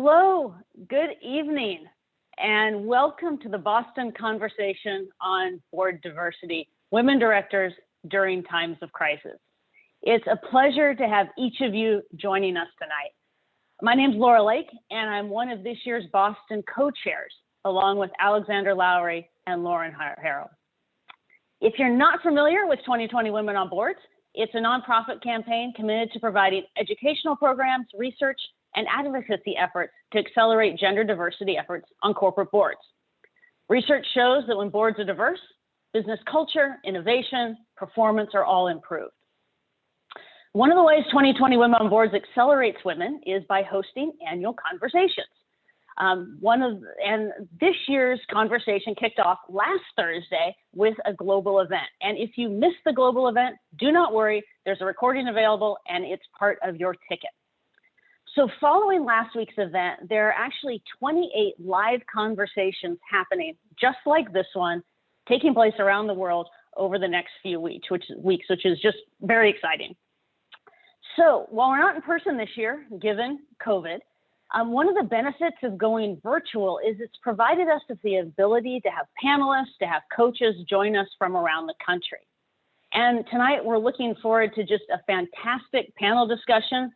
Hello, good evening, and welcome to the Boston Conversation on Board Diversity, Women Directors During Times of Crisis. It's a pleasure to have each of you joining us tonight. My name's Laura Lake, and I'm one of this year's Boston co-chairs, along with Alexander Lowry and Lauren Harrell. If you're not familiar with 2020 Women on Boards, it's a nonprofit campaign committed to providing educational programs, research, and advocacy efforts to accelerate gender diversity efforts on corporate boards. Research shows that when boards are diverse, business culture, innovation, performance are all improved. One of the ways 2020 Women on Boards accelerates women is by hosting annual conversations. And this year's conversation kicked off last Thursday with a global event. And if you missed the global event, do not worry, there's a recording available and it's part of your ticket. So following last week's event, there are actually 28 live conversations happening just like this one, taking place around the world over the next few weeks, which is just very exciting. So while we're not in person this year, given COVID, one of the benefits of going virtual is it's provided us with the ability to have panelists, to have coaches join us from around the country. And tonight we're looking forward to just a fantastic panel discussion.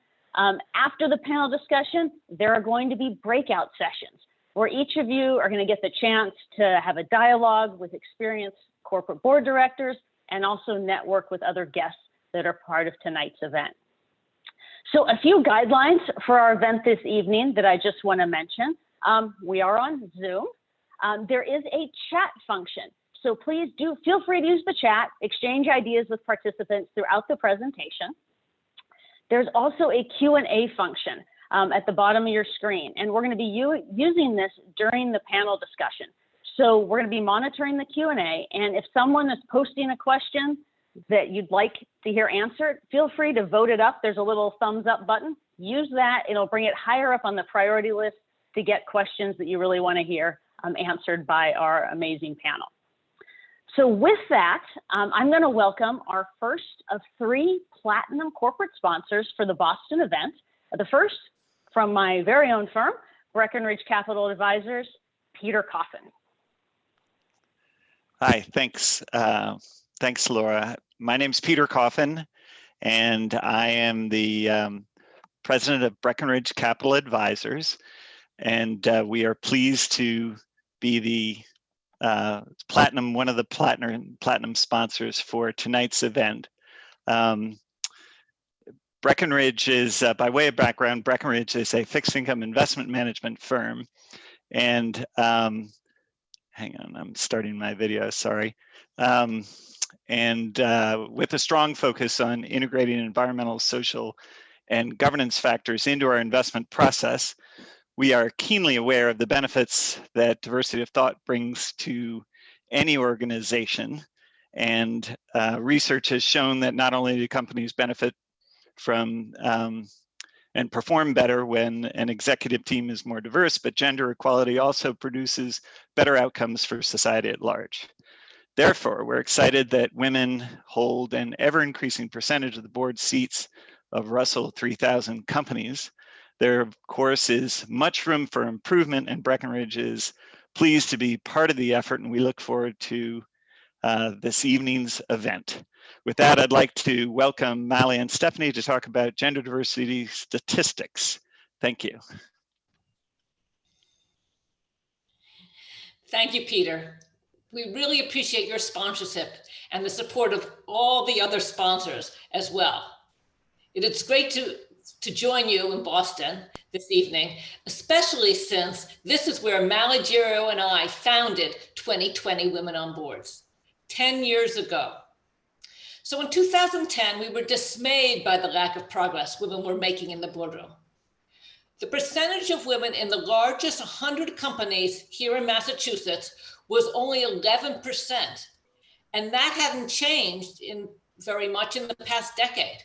After the panel discussion, there are going to be breakout sessions where each of you are going to get the chance to have a dialogue with experienced corporate board directors and also network with other guests that are part of tonight's event. So a few guidelines for our event this evening that I just want to mention. We are on Zoom. There is a chat function. So please do feel free to use the chat, exchange ideas with participants throughout the presentation. There's also a Q&A function at the bottom of your screen, and we're going to be using this during the panel discussion. So we're going to be monitoring the Q&A, and if someone is posting a question that you'd like to hear answered, feel free to vote it up. There's a little thumbs up button. Use that. It'll bring it higher up on the priority list to get questions that you really want to hear answered by our amazing panel. So with that, I'm going to welcome our first of 3 platinum corporate sponsors for the Boston event. The first, from my very own firm, Breckenridge Capital Advisors, Peter Coffin. Hi, thanks. Thanks, Laura. My name's Peter Coffin, and I am the president of Breckenridge Capital Advisors, and we are pleased to be the one of the platinum sponsors for tonight's event. Breckenridge is, by way of background, Breckenridge is a fixed income investment management firm, and hang on, I'm starting my video, sorry. And with a strong focus on integrating environmental, social, and governance factors into our investment process, we are keenly aware of the benefits that diversity of thought brings to any organization. And research has shown that not only do companies benefit from and perform better when an executive team is more diverse, but gender equality also produces better outcomes for society at large. Therefore, we're excited that women hold an ever-increasing percentage of the board seats of Russell 3000 companies. There, of course, is much room for improvement, and Breckenridge is pleased to be part of the effort, and we look forward to this evening's event. With that, I'd like to welcome Mali and Stephanie to talk about gender diversity statistics. Thank you. Thank you, Peter. We really appreciate your sponsorship and the support of all the other sponsors as well. It is great to join you in Boston this evening, especially since this is where Mali Giro and I founded 2020 Women on Boards 10 years ago. So in 2010, we were dismayed by the lack of progress women were making in the boardroom. The percentage of women in the largest 100 companies here in Massachusetts was only 11%. And that hadn't changed very much in the past decade.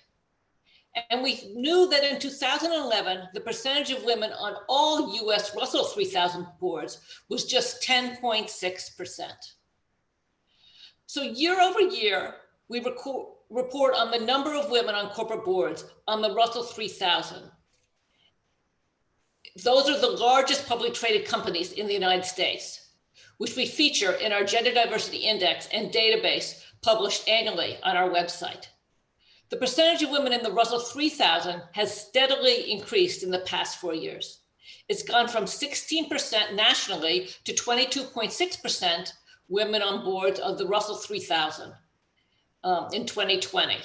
And we knew that in 2011, the percentage of women on all US Russell 3000 boards was just 10.6%. So year over year, we report on the number of women on corporate boards on the Russell 3000. Those are the largest publicly traded companies in the United States, which we feature in our Gender Diversity Index and database published annually on our website. The percentage of women in the Russell 3000 has steadily increased in the past 4 years. It's gone from 16% nationally to 22.6% women on boards of the Russell 3000 in 2020.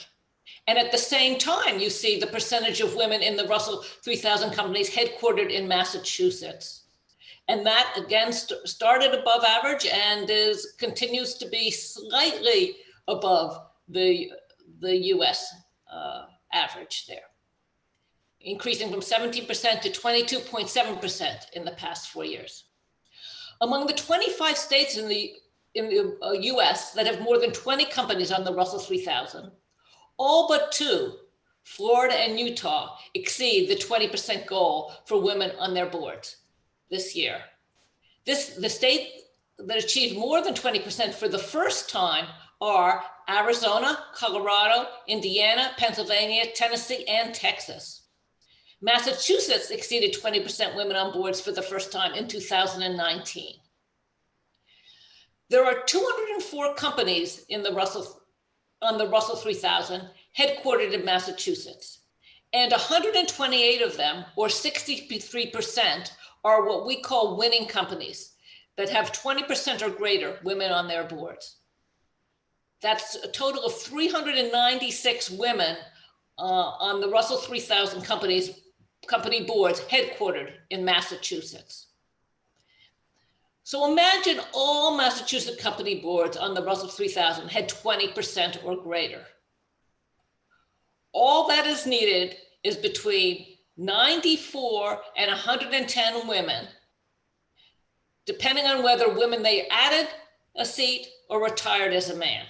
And at the same time, you see the percentage of women in the Russell 3000 companies headquartered in Massachusetts. And that again started above average and continues to be slightly above the US average there, increasing from 17% to 22.7% in the past 4 years. Among the 25 states in the US that have more than 20 companies on the Russell 3000, all but 2, Florida and Utah, exceed the 20% goal for women on their boards this year. The state that achieved more than 20% for the first time are Arizona, Colorado, Indiana, Pennsylvania, Tennessee, and Texas. Massachusetts exceeded 20% women on boards for the first time in 2019. There are 204 companies on the Russell 3000 headquartered in Massachusetts, and 128 of them, or 63%, are what we call winning companies that have 20% or greater women on their boards. That's a total of 396 women on the Russell 3000 company boards headquartered in Massachusetts. So imagine all Massachusetts company boards on the Russell 3000 had 20% or greater. All that is needed is between 94 and 110 women, depending on whether women they added a seat or retired as a man.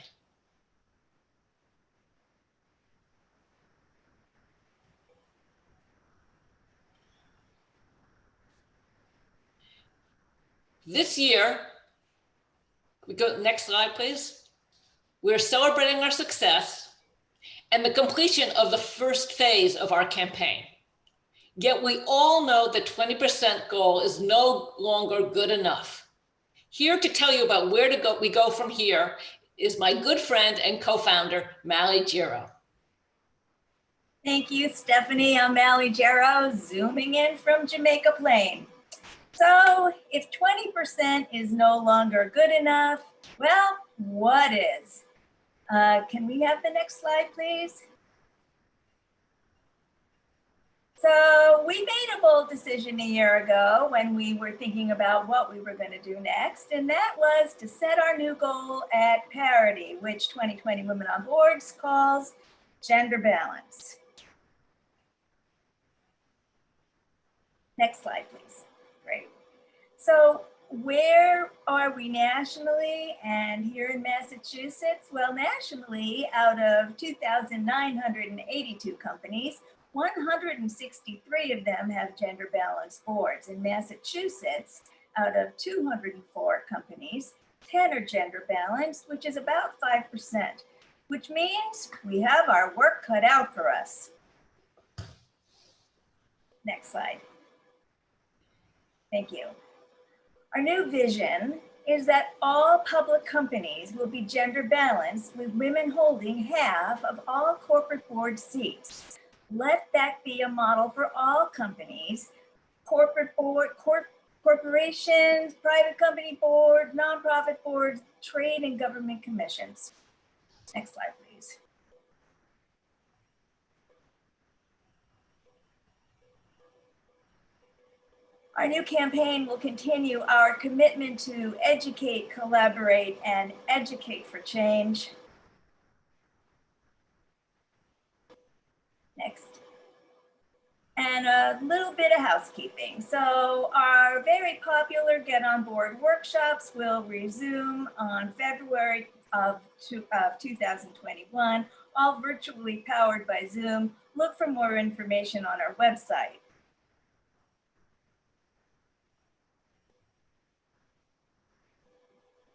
This year, we go next slide, please. We're celebrating our success and the completion of the first phase of our campaign. Yet we all know the 20% goal is no longer good enough. Here to tell you about where we go from here is my good friend and co-founder, Mally Gero. Thank you, Stephanie. I'm Mally Gero, zooming in from Jamaica Plain. So if 20% is no longer good enough, well, what is? Can we have the next slide, please? So we made a bold decision a year ago when we were thinking about what we were going to do next, and that was to set our new goal at parity, which 2020 Women on Boards calls gender balance. Next slide, please. Great. So where are we nationally and here in Massachusetts? Well, nationally, out of 2,982 companies, 163 of them have gender balanced boards. In Massachusetts, out of 204 companies, 10 are gender balanced, which is about 5%, which means we have our work cut out for us. Next slide. Thank you. Our new vision is that all public companies will be gender balanced, with women holding half of all corporate board seats. Let that be a model for all companies, corporate board, corporations, private company board, nonprofit boards, trade and government commissions. Next slide, please. Our new campaign will continue our commitment to educate, collaborate, and educate for change. Next. And a little bit of housekeeping. So our very popular Get On Board workshops will resume on February of 2021, all virtually powered by Zoom. Look for more information on our website.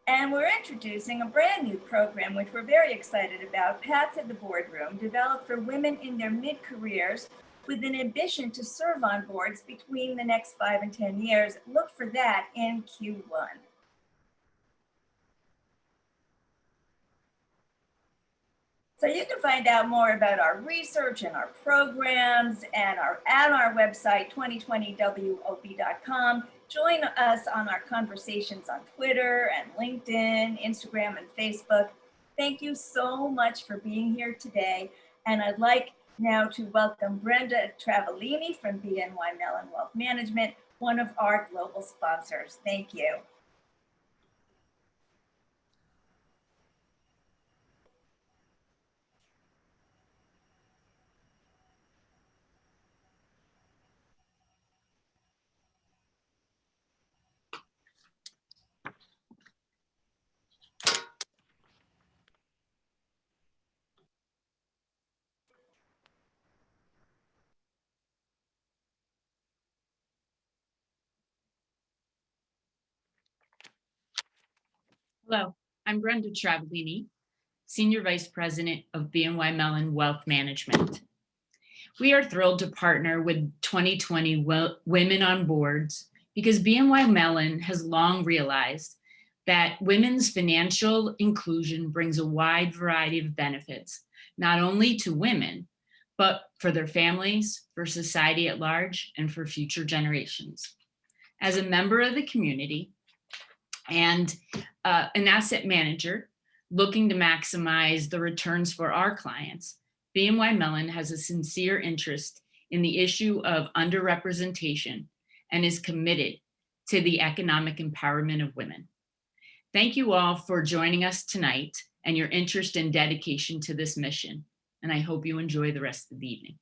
And we're introducing a brand new program, which we're very excited about, Path to the Boardroom, developed for women in their mid-careers with an ambition to serve on boards between the next 5 and 10 years. Look for that in Q1. So you can find out more about our research and our programs and at our website, 2020wob.com. Join us on our conversations on Twitter and LinkedIn, Instagram, and Facebook. Thank you so much for being here today. And I'd like now to welcome Brenda Travellini from BNY Mellon Wealth Management, one of our global sponsors. Thank you. Hello, I'm Brenda Travellini, Senior Vice President of BNY Mellon Wealth Management. We are thrilled to partner with 2020 Women on Boards because BNY Mellon has long realized that women's financial inclusion brings a wide variety of benefits, not only to women, but for their families, for society at large, and for future generations. As a member of the community, and an asset manager looking to maximize the returns for our clients, BNY Mellon has a sincere interest in the issue of underrepresentation and is committed to the economic empowerment of women. Thank you all for joining us tonight and your interest and dedication to this mission. And I hope you enjoy the rest of the evening.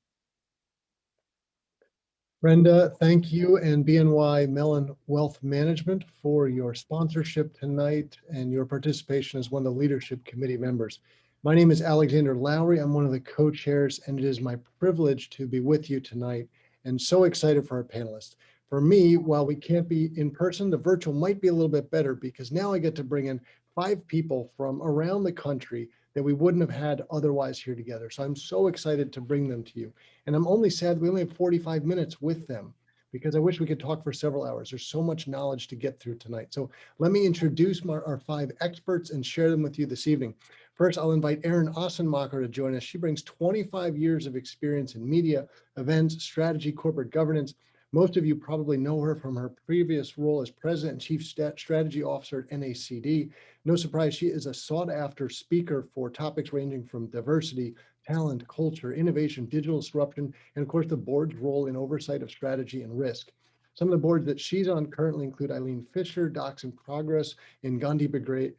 Brenda, thank you and BNY Mellon Wealth Management for your sponsorship tonight and your participation as one of the leadership committee members. My name is Alexander Lowry. I'm one of the co-chairs, and it is my privilege to be with you tonight and so excited for our panelists. For me, while we can't be in person, the virtual might be a little bit better because now I get to bring in 5 people from around the country that we wouldn't have had otherwise here together. So I'm so excited to bring them to you. And I'm only sad we only have 45 minutes with them because I wish we could talk for several hours. There's so much knowledge to get through tonight. So let me introduce our 5 experts and share them with you this evening. First, I'll invite Erin Ossenmacher to join us. She brings 25 years of experience in media, events, strategy, corporate governance. Most of you probably know her from her previous role as President and Chief Strategy Officer at NACD. No surprise, she is a sought-after speaker for topics ranging from diversity, talent, culture, innovation, digital disruption, and of course, the board's role in oversight of strategy and risk. Some of the boards that she's on currently include Eileen Fisher, Docs in Progress, and Gandhi Brigade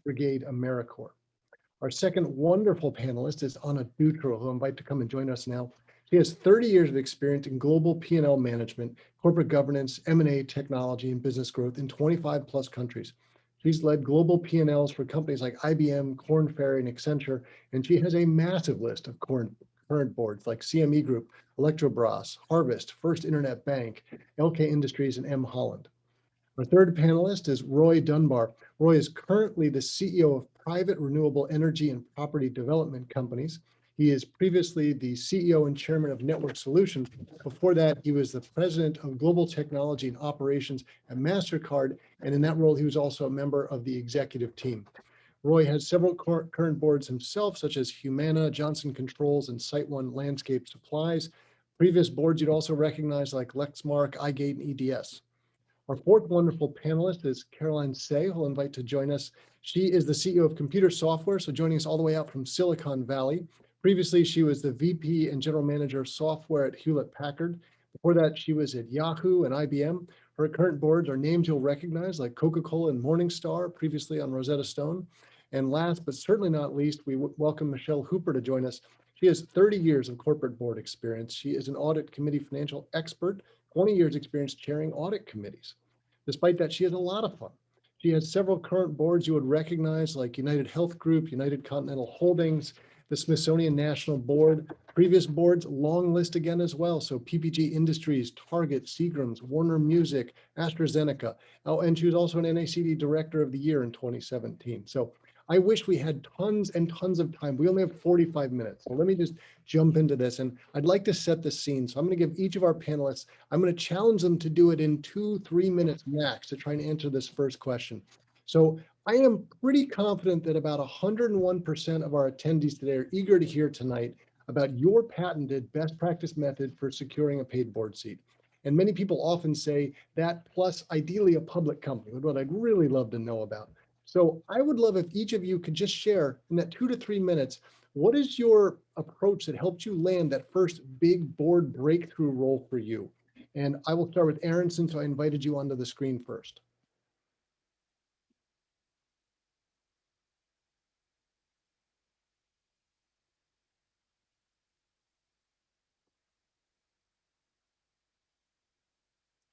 AmeriCorps. Our second wonderful panelist is Anna Dutrow, who I invite to come and join us now. She has 30 years of experience in global P&L management, corporate governance, M&A, technology, and business growth in 25 plus countries. She's led global P&Ls for companies like IBM, Korn Ferry, and Accenture, and she has a massive list of current boards like CME Group, Electrobras, Harvest, First Internet Bank, LK Industries, and M. Holland. Our third panelist is Roy Dunbar. Roy is currently the CEO of private renewable energy and property development companies. He is previously the CEO and chairman of Network Solutions. Before that, he was the president of global technology and operations at MasterCard. And in that role, he was also a member of the executive team. Roy has several current boards himself, such as Humana, Johnson Controls, and SiteOne Landscape Supplies. Previous boards you'd also recognize like Lexmark, iGate, and EDS. Our fourth wonderful panelist is Caroline Tsay, who I'll invite to join us. She is the CEO of Computer Software, so joining us all the way out from Silicon Valley. Previously, she was the VP and General Manager of Software at Hewlett-Packard. Before that, she was at Yahoo and IBM. Her current boards are names you'll recognize like Coca-Cola and Morningstar, previously on Rosetta Stone. And last, but certainly not least, we welcome Michelle Hooper to join us. She has 30 years of corporate board experience. She is an audit committee financial expert, 20 years experience chairing audit committees. Despite that, she has a lot of fun. She has several current boards you would recognize like United Health Group, United Continental Holdings, the Smithsonian National Board, previous boards, long list again as well. So PPG Industries, Target, Seagram's, Warner Music, AstraZeneca. Oh, and she was also an NACD Director of the Year in 2017. So I wish we had tons and tons of time. We only have 45 minutes. So let me just jump into this. And I'd like to set the scene. So I'm going to give each of our panelists, I'm going to challenge them to do it in 2-3 minutes max to try and answer this first question. So I am pretty confident that about 101% of our attendees today are eager to hear tonight about your patented best practice method for securing a paid board seat. And many people often say that plus ideally a public company, what I'd really love to know about. So I would love if each of you could just share in that 2 to 3 minutes, what is your approach that helped you land that first big board breakthrough role for you? And I will start with Aaron, since I invited you onto the screen first.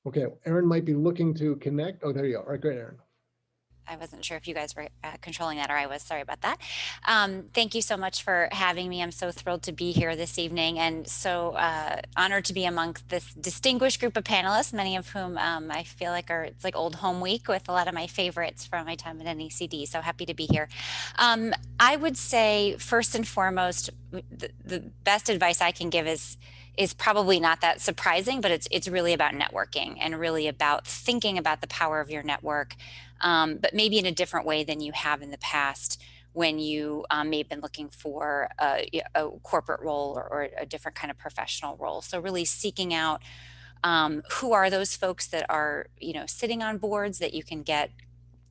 Okay, Aaron might be looking to connect. Oh, there you go. All right, great, Aaron. I wasn't sure if you guys were controlling that or I was. Sorry about that. Thank you so much for having me. I'm so thrilled to be here this evening and so honored to be amongst this distinguished group of panelists, many of whom I feel like it's like old home week with a lot of my favorites from my time at NECD. So happy to be here. I would say first and foremost, the best advice I can give is probably not that surprising, but it's really about networking and really about thinking about the power of your network. But maybe in a different way than you have in the past when you may have been looking for a corporate role or a different kind of professional role. So really seeking out who are those folks that are, sitting on boards that you can get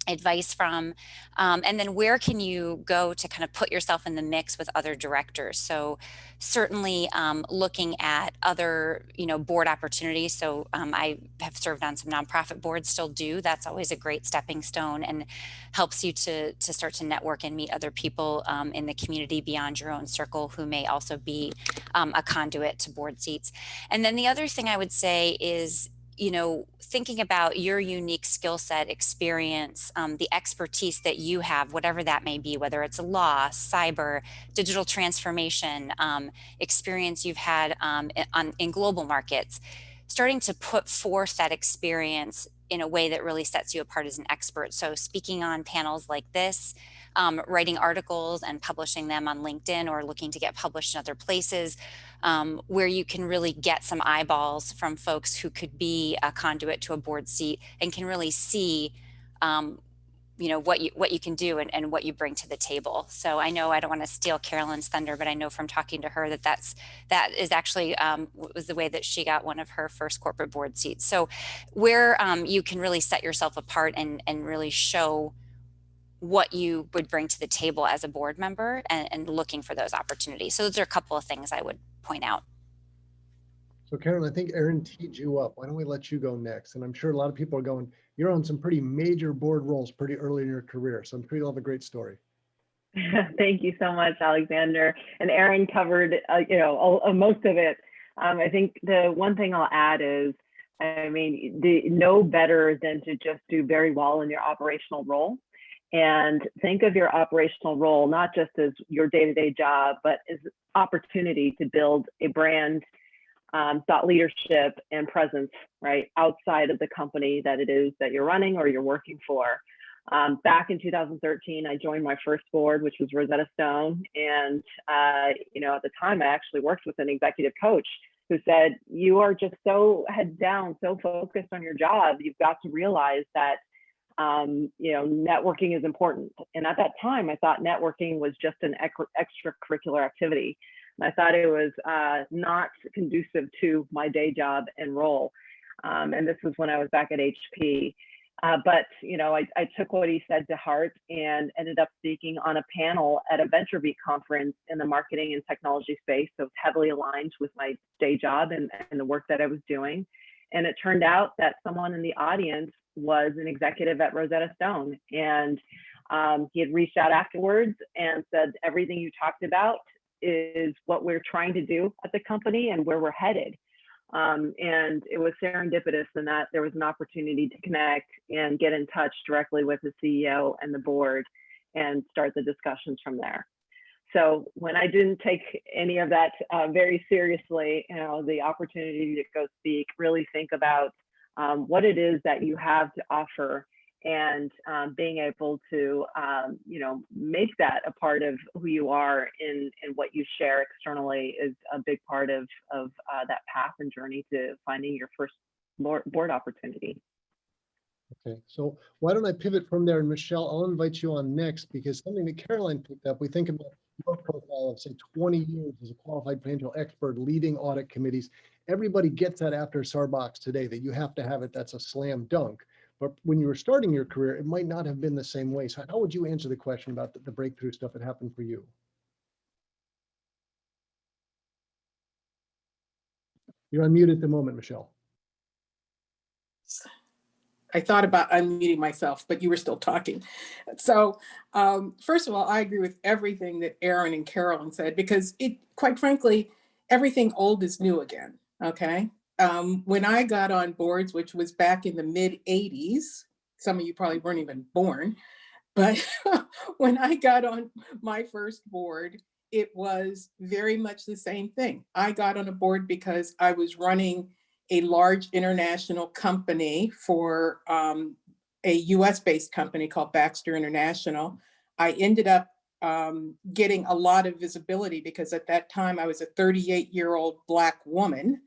advice from, and then where can you go to kind of put yourself in the mix with other directors. So certainly looking at other board opportunities. So I have served on some nonprofit boards, still do. That's always a great stepping stone and helps you to start to network and meet other people in the community beyond your own circle who may also be a conduit to board seats. And then the other thing I would say is thinking about your unique skill set, experience, the expertise that you have, whatever that may be, whether it's law, cyber, digital transformation, experience you've had in global markets, starting to put forth that experience in a way that really sets you apart as an expert. So speaking on panels like this, writing articles and publishing them on LinkedIn or looking to get published in other places, where you can really get some eyeballs from folks who could be a conduit to a board seat and can really see what you can do and what you bring to the table. So I know I don't want to steal Carolyn's thunder, but I know from talking to her that is actually was the way that she got one of her first corporate board seats. So where you can really set yourself apart and really show what you would bring to the table as a board member and looking for those opportunities. So those are a couple of things I would point out. So Karen, I think Aaron teed you up. Why don't we let you go next? And I'm sure a lot of people are going, you're on some pretty major board roles pretty early in your career. So I'm sure you'll have a great story. Thank you so much, Alexander. And Aaron covered, most of it. I think the one thing I'll add is, no better than to just do very well in your operational role. And think of your operational role, not just as your day-to-day job, but as opportunity to build a brand, thought leadership and presence, right, outside of the company that it is that you're running or you're working for. Back in 2013, I joined my first board, which was Rosetta Stone. And, at the time, I actually worked with an executive coach who said, you are just so head down, so focused on your job, you've got to realize that networking is important. And at that time, I thought networking was just an extracurricular activity. And I thought it was not conducive to my day job and role. And this was when I was back at HP. But I took what he said to heart and ended up speaking on a panel at a VentureBeat conference in the marketing and technology space. So it's heavily aligned with my day job and the work that I was doing. And it turned out that someone in the audience was an executive at Rosetta Stone. And he had reached out afterwards and said, everything you talked about is what we're trying to do at the company and where we're headed. And it was serendipitous in that there was an opportunity to connect and get in touch directly with the CEO and the board and start the discussions from there. So when I didn't take any of that very seriously, the opportunity to go speak, really think about what it is that you have to offer and being able to, make that a part of who you are in what you share externally is a big part of that path and journey to finding your first board opportunity. Okay, so why don't I pivot from there? And Michelle, I'll invite you on next, because something that Caroline picked up, we think about your profile of say 20 years as a qualified financial expert leading audit committees. Everybody gets that after Sarbox today, that you have to have it. That's a slam dunk. But when you were starting your career, it might not have been the same way. So how would you answer the question about the breakthrough stuff that happened for you? You're unmuted at the moment, Michelle. I thought about unmuting myself, but you were still talking. So first of all, I agree with everything that Aaron and Carolyn said, because quite frankly, everything old is new again, okay? When I got on boards, which was back in the mid 80s, some of you probably weren't even born, but when I got on my first board, it was very much the same thing. I got on a board because I was running a large international company for a US-based company called Baxter International. I ended up getting a lot of visibility because at that time I was a 38-year-old Black woman,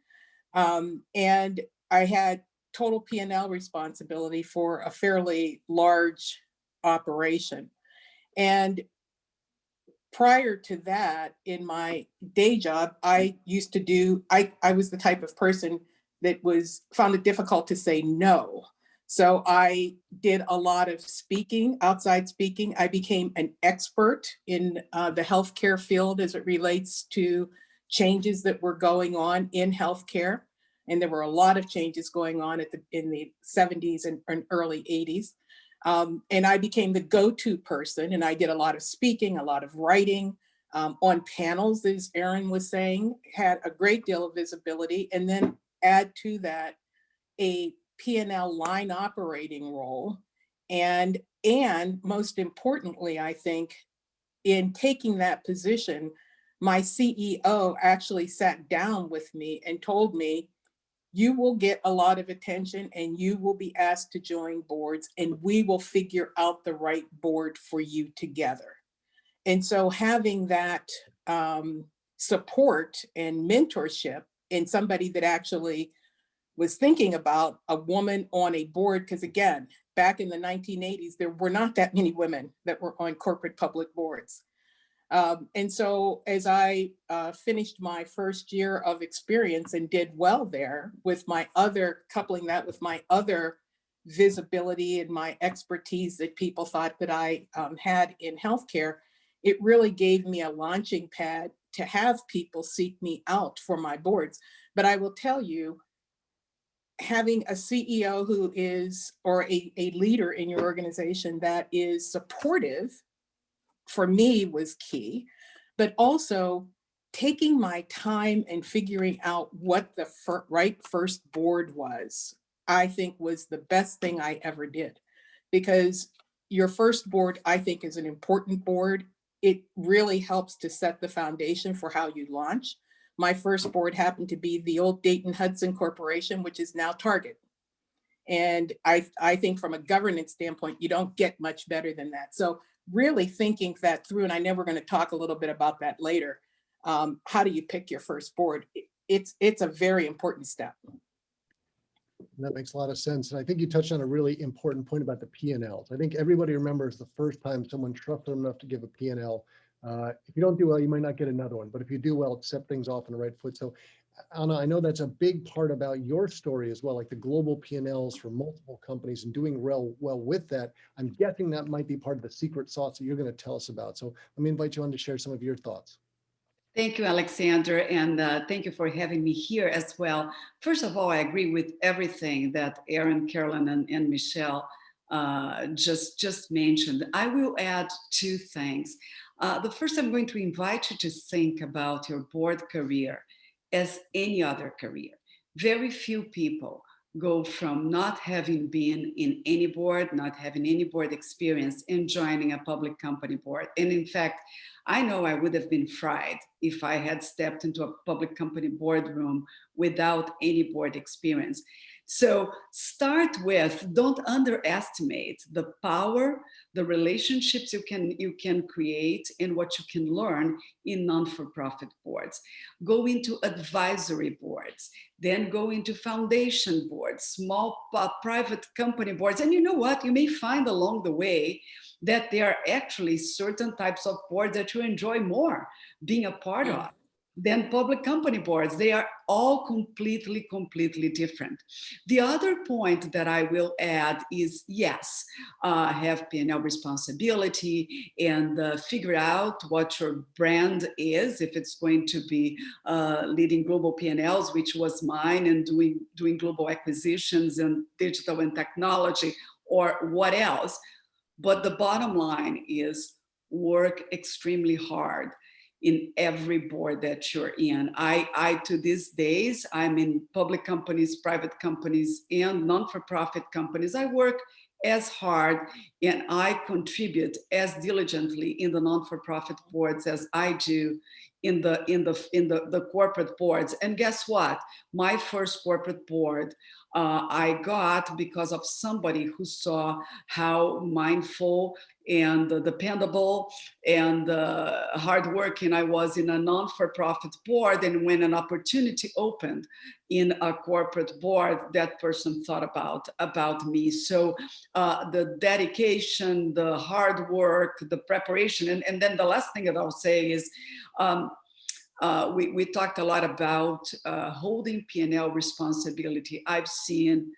and I had total P&L responsibility for a fairly large operation. And prior to that, in my day job, I used to do, I was the type of person that found it difficult to say no. So I did a lot of speaking, outside speaking. I became an expert in the healthcare field as it relates to changes that were going on in healthcare. And there were a lot of changes going on in the 70s and early 80s. And I became the go-to person, and I did a lot of speaking, a lot of writing on panels, as Aaron was saying, had a great deal of visibility. And then add to that a P&L line operating role. And most importantly, I think, in taking that position, my CEO actually sat down with me and told me, you will get a lot of attention and you will be asked to join boards, and we will figure out the right board for you together. And so having that support and mentorship in somebody that actually was thinking about a woman on a board, because again, back in the 1980s, there were not that many women that were on corporate public boards. And so as I finished my first year of experience and did well there with coupling that with my other visibility and my expertise that people thought that I had in healthcare, it really gave me a launching pad to have people seek me out for my boards. But I will tell you, having a CEO who is, or a leader in your organization that is supportive, for me was key, but also taking my time and figuring out what the right first board was, I think was the best thing I ever did. Because your first board, I think, is an important board. It really helps to set the foundation for how you launch. My first board happened to be the old Dayton Hudson Corporation, which is now Target. And I think from a governance standpoint, you don't get much better than that. So really thinking that through, and I know we're going to talk a little bit about that later. How do you pick your first board? It's a very important step. That makes a lot of sense. And I think you touched on a really important point about the P&Ls. I think everybody remembers the first time someone trusted them enough to give a P&L. If you don't do well, you might not get another one. But if you do well, it set things off on the right foot. So Anna, I know that's a big part about your story as well, like the global P&Ls for multiple companies and doing well with that. I'm guessing that might be part of the secret sauce that you're going to tell us about. So let me invite you on to share some of your thoughts. Thank you, Alexander, and thank you for having me here as well. First of all, I agree with everything that Aaron, Carolyn, and Michelle just mentioned. I will add two things. The first, I'm going to invite you to think about your board career as any other career. Very few people go from not having been in any board, not having any board experience, and joining a public company board. And in fact, I know I would have been fried if I had stepped into a public company boardroom without any board experience. So start with, don't underestimate the power, the relationships you can create and what you can learn in non-for-profit boards. Go into advisory boards, then go into foundation boards, small private company boards. And you know what? You may find along the way that there are actually certain types of boards that you enjoy more being a part of than public company boards. They are all completely different. The other point that I will add is, yes, have P&L responsibility and figure out what your brand is, if it's going to be leading global P&Ls, which was mine, and doing global acquisitions and digital and technology, or what else. But the bottom line is work extremely hard in every board that you're in. I to these days, I'm in public companies, private companies, and non-for-profit companies. I work as hard and I contribute as diligently in the non-for-profit boards as I do in the corporate boards. And guess what? My first corporate board I got because of somebody who saw how mindful and dependable and hardworking I was in a non-for-profit board. And when an opportunity opened in a corporate board, that person thought about me. So the dedication, the hard work, the preparation, and then the last thing that I'll say is, we talked a lot about holding P&L responsibility. I've seen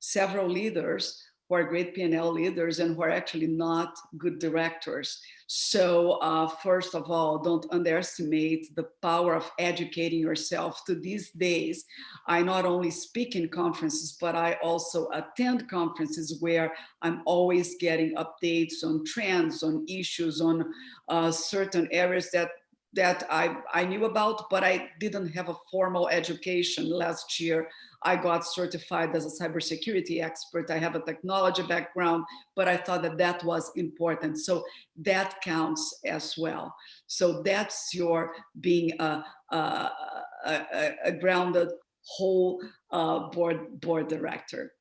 several leaders who are great P&L leaders and who are actually not good directors. So first of all, don't underestimate the power of educating yourself. To these days, I not only speak in conferences, but I also attend conferences where I'm always getting updates on trends, on issues, on certain areas that I knew about, but I didn't have a formal education. Last year, I got certified as a cybersecurity expert. I have a technology background, but I thought that was important. So that counts as well. So that's your being a grounded whole board director.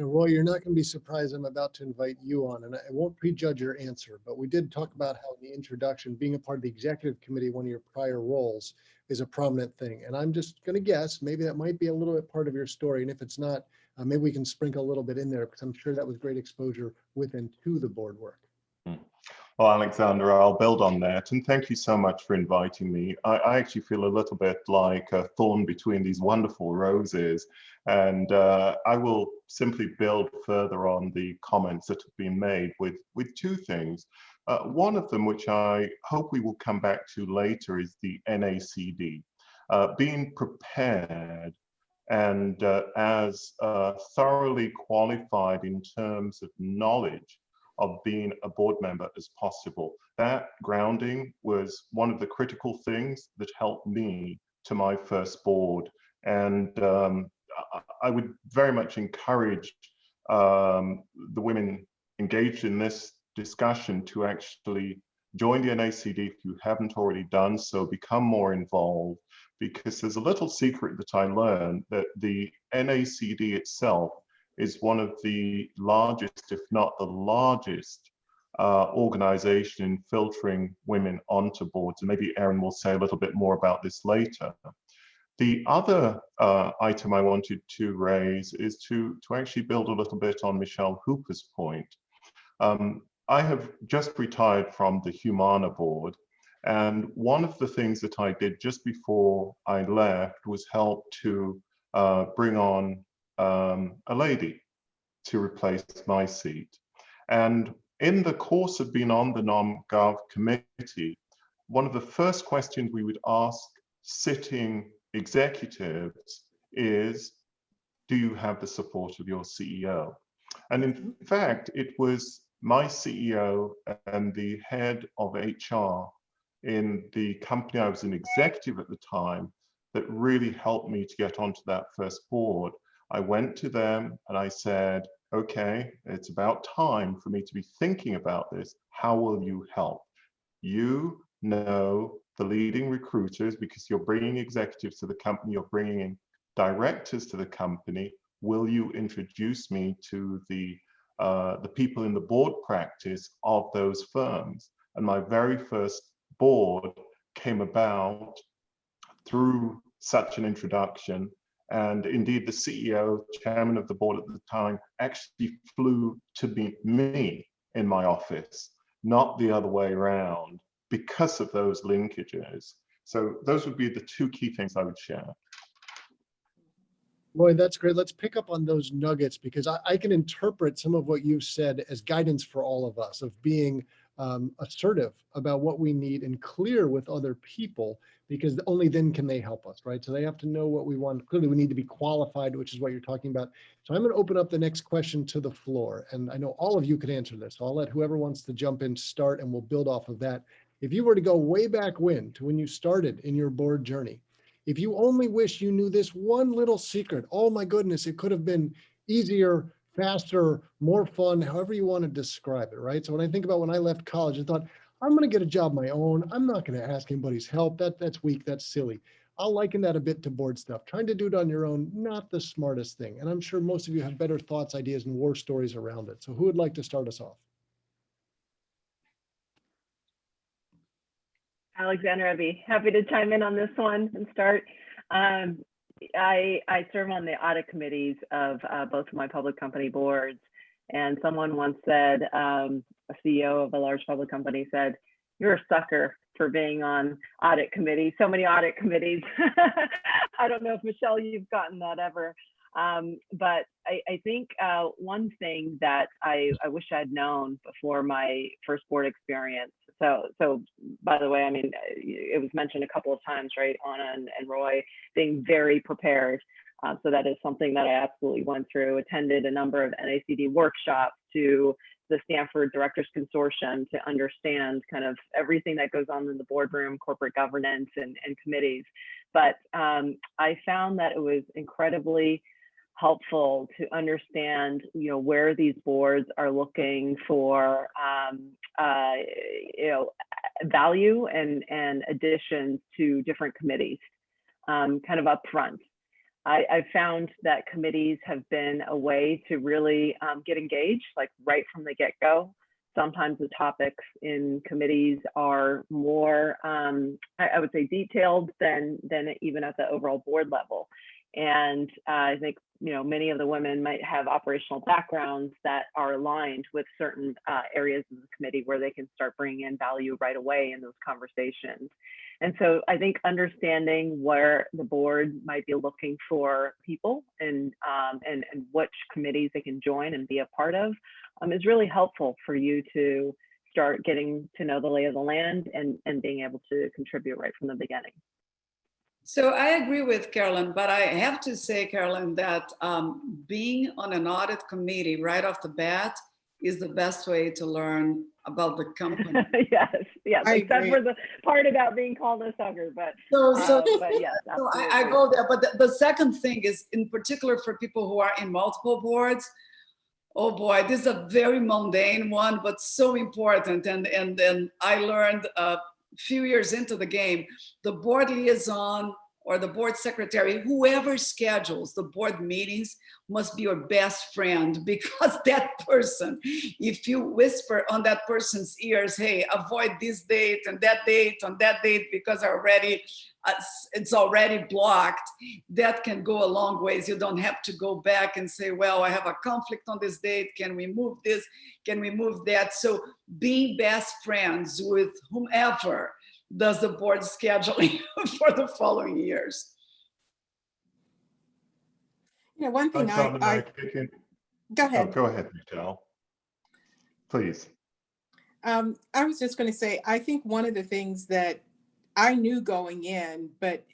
Now, Roy, you're not going to be surprised. I'm about to invite you on, and I won't prejudge your answer, but we did talk about how in the introduction, being a part of the executive committee, one of your prior roles, is a prominent thing. And I'm just going to guess, maybe that might be a little bit part of your story. And if it's not, maybe we can sprinkle a little bit in there, because I'm sure that was great exposure with and to the board work. Well, Alexandra, I'll build on that. And thank you so much for inviting me. I actually feel a little bit like a thorn between these wonderful roses. And I will simply build further on the comments that have been made with two things. One of them, which I hope we will come back to later, is the NACD. Being prepared and as thoroughly qualified in terms of knowledge of being a board member as possible. That grounding was one of the critical things that helped me to my first board. And I would very much encourage the women engaged in this discussion to actually join the NACD if you haven't already done so, become more involved, because there's a little secret that I learned that the NACD itself is one of the largest, if not the largest, organization in filtering women onto boards. And maybe Erin will say a little bit more about this later. The other item I wanted to raise is to actually build a little bit on Michelle Hooper's point. I have just retired from the Humana board. And one of the things that I did just before I left was help to bring on a lady to replace my seat. And in the course of being on the Nom/Gov committee, one of the first questions we would ask sitting executives is, do you have the support of your CEO? And in fact, it was my CEO and the head of HR in the company I was an executive at the time that really helped me to get onto that first board. I went to them and I said, okay, it's about time for me to be thinking about this. How will you help? You know the leading recruiters because you're bringing executives to the company, you're bringing in directors to the company, will you introduce me to the people in the board practice of those firms? And my very first board came about through such an introduction. And indeed, the CEO, chairman of the board at the time, actually flew to meet me in my office, not the other way around, because of those linkages. So those would be the two key things I would share. Roy, that's great. Let's pick up on those nuggets, because I can interpret some of what you've said as guidance for all of us, of being assertive about what we need and clear with other people, because only then can they help us, right? So they have to know what we want. Clearly, we need to be qualified, which is what you're talking about. So I'm going to open up the next question to the floor. And I know all of you could answer this. So I'll let whoever wants to jump in start, and we'll build off of that. If you were to go way back when, to when you started in your board journey, if you only wish you knew this one little secret, oh my goodness, it could have been easier, faster, more fun, however you want to describe it, right? So when I think about when I left college, I thought, I'm going to get a job my own. I'm not going to ask anybody's help. That's weak. That's silly. I'll liken that a bit to board stuff. Trying to do it on your own, not the smartest thing. And I'm sure most of you have better thoughts, ideas, and war stories around it. So who would like to start us off? Alexandra, I'd be happy to chime in on this one and start. I serve on the audit committees of both of my public company boards. And someone once said, a CEO of a large public company said, "You're a sucker for being on audit committees, so many audit committees." I don't know if Michelle, you've gotten that ever. But I think one thing that I wish I'd known before my first board experience. So by the way, I mean, it was mentioned a couple of times, right? Anna and Roy being very prepared. So that is something that I absolutely went through, attended a number of NACD workshops to the Stanford Directors Consortium to understand kind of everything that goes on in the boardroom, corporate governance and committees. But I found that it was incredibly helpful to understand, where these boards are looking for, value and additions to different committees, kind of upfront. I've found that committees have been a way to really get engaged, like right from the get-go. Sometimes the topics in committees are more, I would say, detailed than even at the overall board level. And I think, many of the women might have operational backgrounds that are aligned with certain areas of the committee where they can start bringing in value right away in those conversations. And so I think understanding where the board might be looking for people and which committees they can join and be a part of is really helpful for you to start getting to know the lay of the land and being able to contribute right from the beginning. So I agree with Carolyn, but I have to say, Carolyn, that being on an audit committee right off the bat is the best way to learn about the company. yes, except for the part about being called a sucker, but yes, so I go there. But the second thing is, in particular for people who are in multiple boards, oh boy, this is a very mundane one, but so important. And I learned few years into the game, the board liaison or the board secretary, whoever schedules the board meetings must be your best friend, because that person, if you whisper on that person's ears, hey, avoid this date and that date on that date because it's already blocked, that can go a long ways. You don't have to go back and say, well, I have a conflict on this date. Can we move this? Can we move that? So being best friends with whomever does the board scheduling for the following years. One thing I go ahead. Oh, go ahead, Michelle. Please. I was just going to say, I think one of the things that I knew going in, but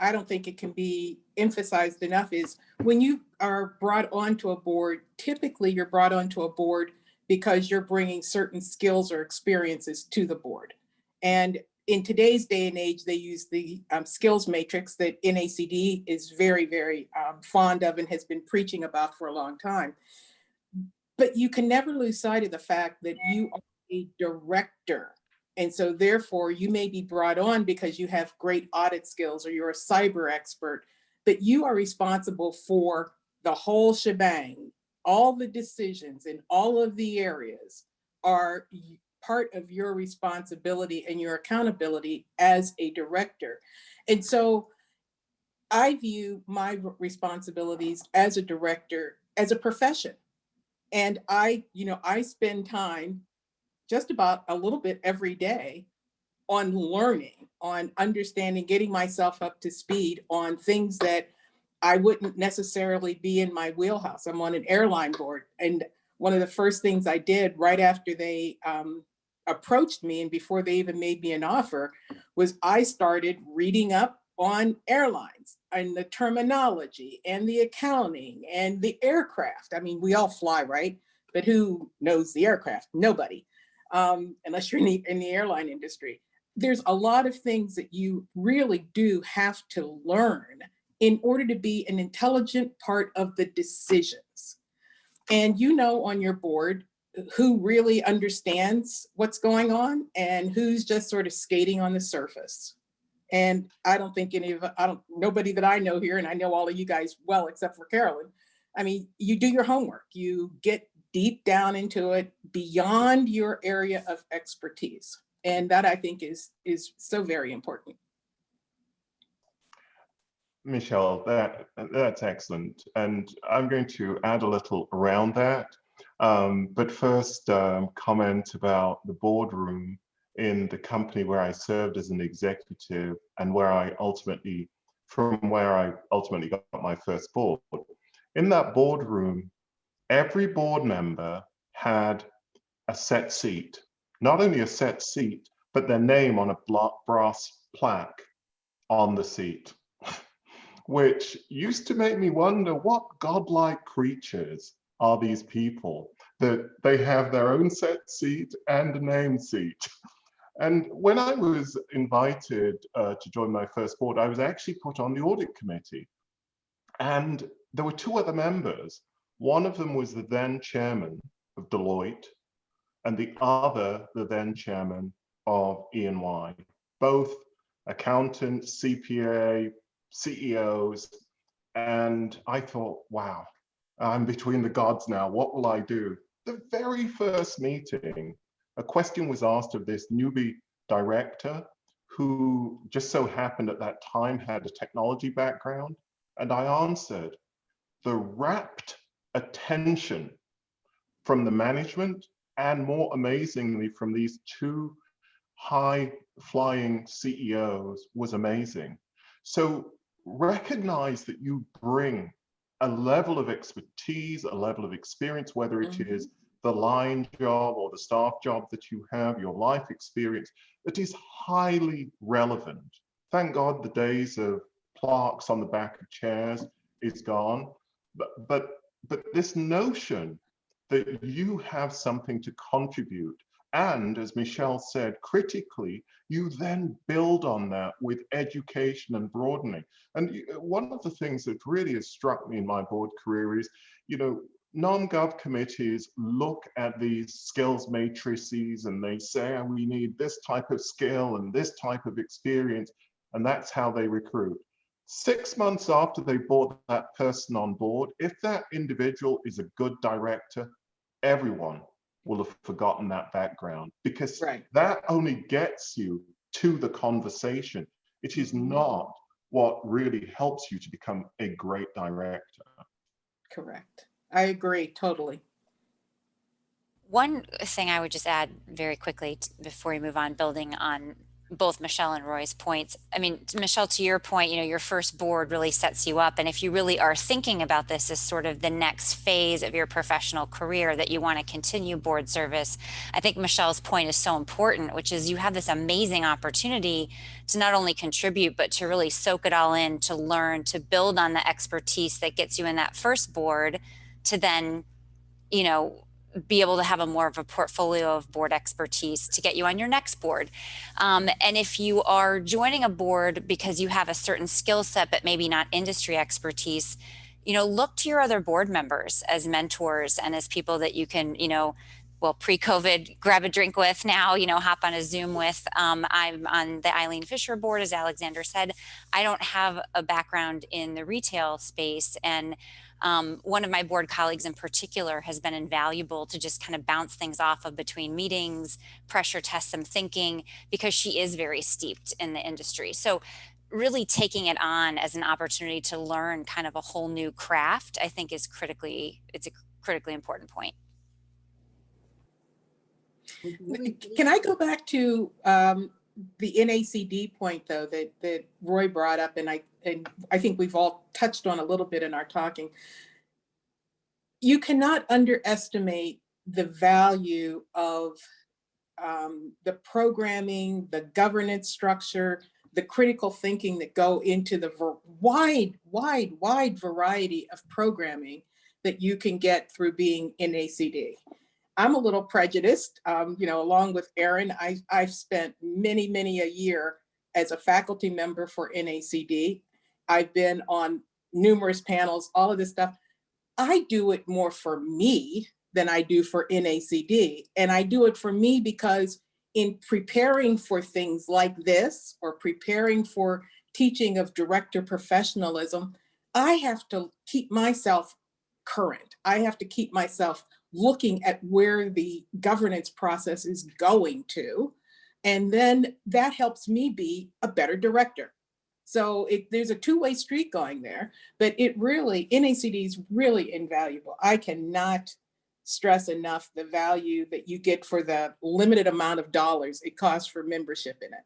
I don't think it can be emphasized enough, is when you are brought onto a board, typically you're brought onto a board because you're bringing certain skills or experiences to the board. And in today's day and age, they use the skills matrix that NACD is very, very fond of and has been preaching about for a long time. But you can never lose sight of the fact that you are a director. And so therefore you may be brought on because you have great audit skills or you're a cyber expert, that you are responsible for the whole shebang. All the decisions in all of the areas are part of your responsibility and your accountability as a director. And so I view my responsibilities as a director as a profession. And I spend time just about a little bit every day on learning, on understanding, getting myself up to speed on things that I wouldn't necessarily be in my wheelhouse. I'm on an airline board. And one of the first things I did right after they approached me and before they even made me an offer was I started reading up on airlines and the terminology and the accounting and the aircraft. I mean, we all fly, right? But who knows the aircraft? Nobody, unless you're in the airline industry. There's a lot of things that you really do have to learn in order to be an intelligent part of the decisions. And on your board who really understands what's going on and who's just sort of skating on the surface. And I don't think nobody that I know here, and I know all of you guys well, except for Carolyn. I mean, you do your homework, you get deep down into it beyond your area of expertise. And that I think is so very important. Michelle, that's excellent. And I'm going to add a little around that. But first, comment about the boardroom in the company where I served as an executive and where I ultimately got my first board. In that boardroom, every board member had a set seat. Not only a set seat, but their name on a brass plaque on the seat, which used to make me wonder what godlike creatures are these people that they have their own set seat and a name seat. And when I was invited to join my first board, I was actually put on the audit committee. And there were two other members. One of them was the then chairman of Deloitte, and the other, the then chairman of E&Y, both accountants, CPA, CEOs. And I thought, wow, I'm between the gods now. What will I do? The very first meeting, a question was asked of this newbie director who just so happened at that time had a technology background. And I answered. The rapt attention from the management and more amazingly from these two high-flying CEOs was amazing. So recognize that you bring a level of expertise, a level of experience, whether it is the line job or the staff job that you have, your life experience, that is highly relevant. Thank God the days of plaques on the back of chairs is gone. But this notion that you have something to contribute, and as Michelle said, critically, you then build on that with education and broadening. And one of the things that really has struck me in my board career is, non-gov committees look at these skills matrices and they say, oh, we need this type of skill and this type of experience, and that's how they recruit. 6 months after they brought that person on board, if that individual is a good director, everyone will have forgotten that background, because that only gets you to the conversation. It is not what really helps you to become a great director. Correct. I agree totally. One thing I would just add very quickly before we move on, building on both Michelle and Roy's points. I mean, Michelle, to your point, your first board really sets you up. And if you really are thinking about this as sort of the next phase of your professional career, that you want to continue board service, I think Michelle's point is so important, which is you have this amazing opportunity to not only contribute, but to really soak it all in, to learn, to build on the expertise that gets you in that first board, to then, be able to have a more of a portfolio of board expertise to get you on your next board. And if you are joining a board because you have a certain skill set, but maybe not industry expertise, look to your other board members as mentors and as people that you can, well, pre-COVID, grab a drink with, now, hop on a Zoom with. I'm on the Eileen Fisher board, as Alexander said. I don't have a background in the retail space, and one of my board colleagues in particular has been invaluable to just kind of bounce things off of between meetings, pressure test some thinking, because she is very steeped in the industry. So really taking it on as an opportunity to learn kind of a whole new craft, I think it's a critically important point. Can I go back to the NACD point, though, that Roy brought up, and I think we've all touched on a little bit in our talking. You cannot underestimate the value of the programming, the governance structure, the critical thinking that go into the wide variety of programming that you can get through being NACD. I'm a little prejudiced, along with Erin. I've spent many a year as a faculty member for NACD. I've been on numerous panels, all of this stuff. I do it more for me than I do for NACD. And I do it for me because in preparing for things like this, or preparing for teaching of director professionalism, I have to keep myself current. I have to keep myself looking at where the governance process is going to. And then that helps me be a better director. So there's a two-way street going there, but NACD is really invaluable. I cannot stress enough the value that you get for the limited amount of dollars it costs for membership in it.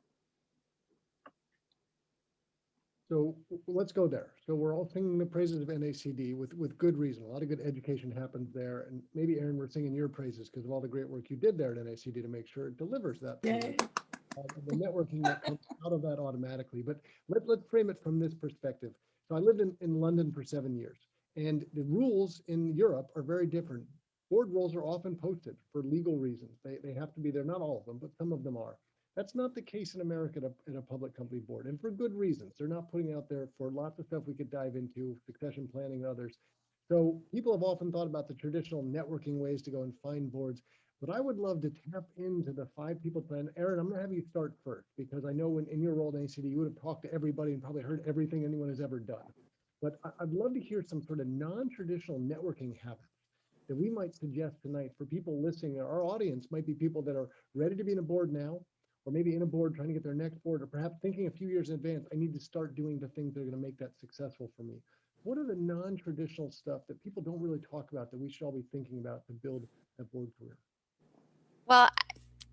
So let's go there. So we're all singing the praises of NACD with good reason. A lot of good education happens there. And maybe, Erin, we're singing your praises because of all the great work you did there at NACD to make sure it delivers that. The networking that comes out of that automatically. But let's frame it from this perspective. So I lived in London for 7 years, and the rules in Europe are very different. Board rules are often posted for legal reasons. They have to be there, not all of them, but some of them are. That's not the case in America in a public company board, and for good reasons. They're not putting out there for lots of stuff we could dive into, succession planning and others. So people have often thought about the traditional networking ways to go and find boards, but I would love to tap into the 5-people plan. Erin, I'm going to have you start first, because I know in your role at NACD, you would have talked to everybody and probably heard everything anyone has ever done. But I'd love to hear some sort of non-traditional networking habits that we might suggest tonight for people listening. Our audience might be people that are ready to be in a board now, or maybe in a board trying to get their next board, or perhaps thinking a few years in advance, I need to start doing the things that are going to make that successful for me. What are the non-traditional stuff that people don't really talk about that we should all be thinking about to build a board career? Well,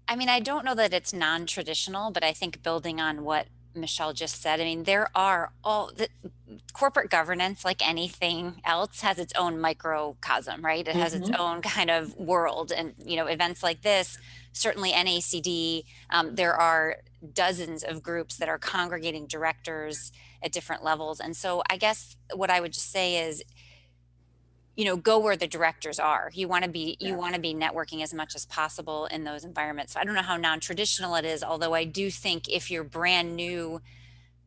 I mean, I don't know that it's non-traditional, but I think building on what Michelle just said, I mean, there are corporate governance, like anything else, has its own microcosm, right? It has its own kind of world. And, events like this, certainly NACD, there are dozens of groups that are congregating directors at different levels. And so I guess what I would just say is, go where the directors are. You want to be networking as much as possible in those environments. So I don't know how non-traditional it is, although I do think if you're brand new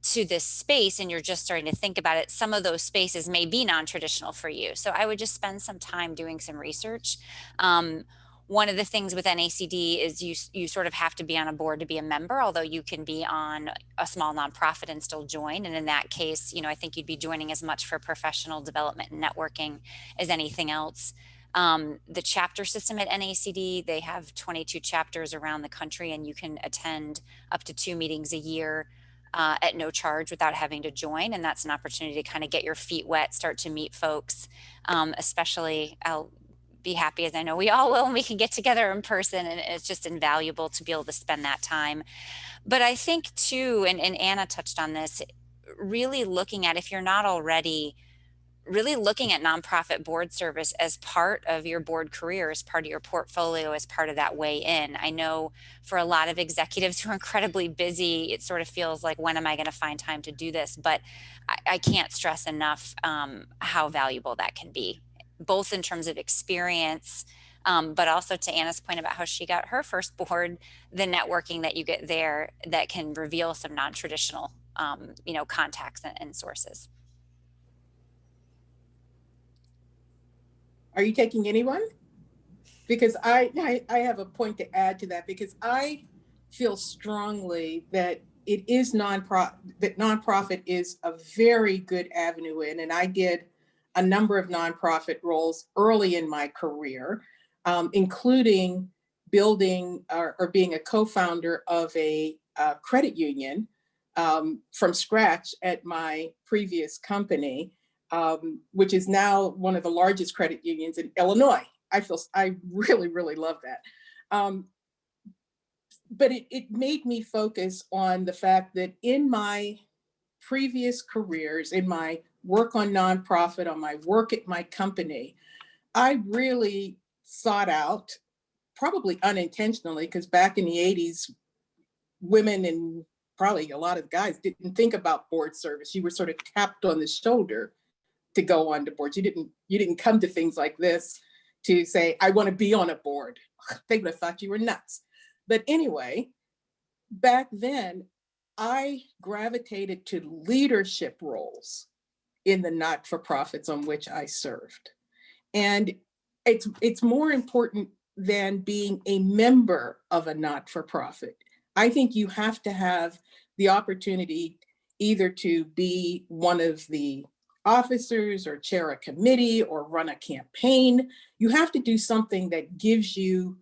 to this space and you're just starting to think about it, some of those spaces may be non-traditional for you. So I would just spend some time doing some research. One of the things with NACD is you sort of have to be on a board to be a member, although you can be on a small nonprofit and still join. And in that case, I think you'd be joining as much for professional development and networking as anything else. The chapter system at NACD, they have 22 chapters around the country, and you can attend up to 2 meetings a year at no charge without having to join. And that's an opportunity to kind of get your feet wet, start to meet folks, especially I'll be happy, as I know we all will, and we can get together in person, and it's just invaluable to be able to spend that time. But I think too, and Anna touched on this, really looking at, if you're not already, really looking at nonprofit board service as part of your board career, as part of your portfolio, as part of that way in. I know for a lot of executives who are incredibly busy, it sort of feels like, when am I going to find time to do this? But I can't stress enough how valuable that can be, both in terms of experience, but also to Anna's point about how she got her first board, the networking that you get there that can reveal some non-traditional, contacts and sources. Are you taking anyone? because I have a point to add to that, because I feel strongly that it is nonprofit is a very good avenue in, and I did a number of nonprofit roles early in my career, including building or being a co-founder of a credit union from scratch at my previous company, which is now one of the largest credit unions in Illinois. I really, really love that. But it made me focus on the fact that in my previous careers, in my work on nonprofit, on my work at my company, I really sought out, probably unintentionally, because back in the 80s, women and probably a lot of guys didn't think about board service. You were sort of tapped on the shoulder to go on to boards. You didn't come to things like this to say, I want to be on a board. They would have thought you were nuts. But anyway, back then, I gravitated to leadership roles in the not-for-profits on which I served. And it's more important than being a member of a not-for-profit. I think you have to have the opportunity either to be one of the officers or chair a committee or run a campaign. You have to do something that gives you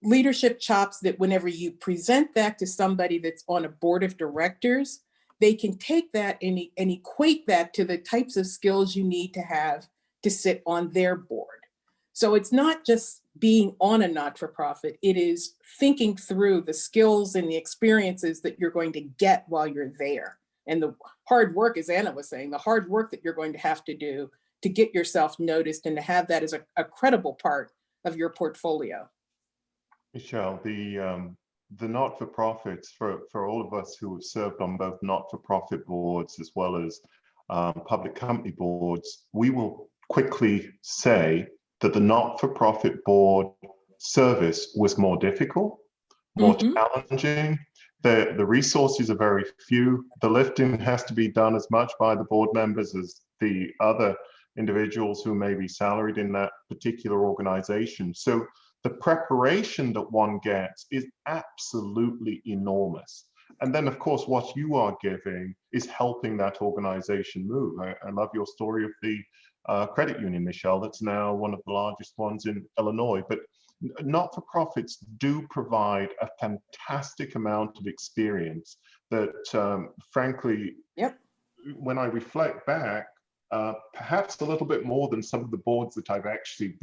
leadership chops that whenever you present that to somebody that's on a board of directors, they can take that and equate that to the types of skills you need to have to sit on their board. So it's not just being on a not-for-profit, it is thinking through the skills and the experiences that you're going to get while you're there. And the hard work, as Anna was saying, the hard work that you're going to have to do to get yourself noticed and to have that as a credible part of your portfolio. Michelle, the not-for-profits, for all of us who have served on both not-for-profit boards as well as public company boards, we will quickly say that the not-for-profit board service was more difficult, more challenging. The resources are very few. The lifting has to be done as much by the board members as the other individuals who may be salaried in that particular organization. So the preparation that one gets is absolutely enormous. And then, of course, what you are giving is helping that organization move. I love your story of the credit union, Michelle. That's now one of the largest ones in Illinois. But not-for-profits do provide a fantastic amount of experience that, frankly, when I reflect back, perhaps a little bit more than some of the boards that I've actually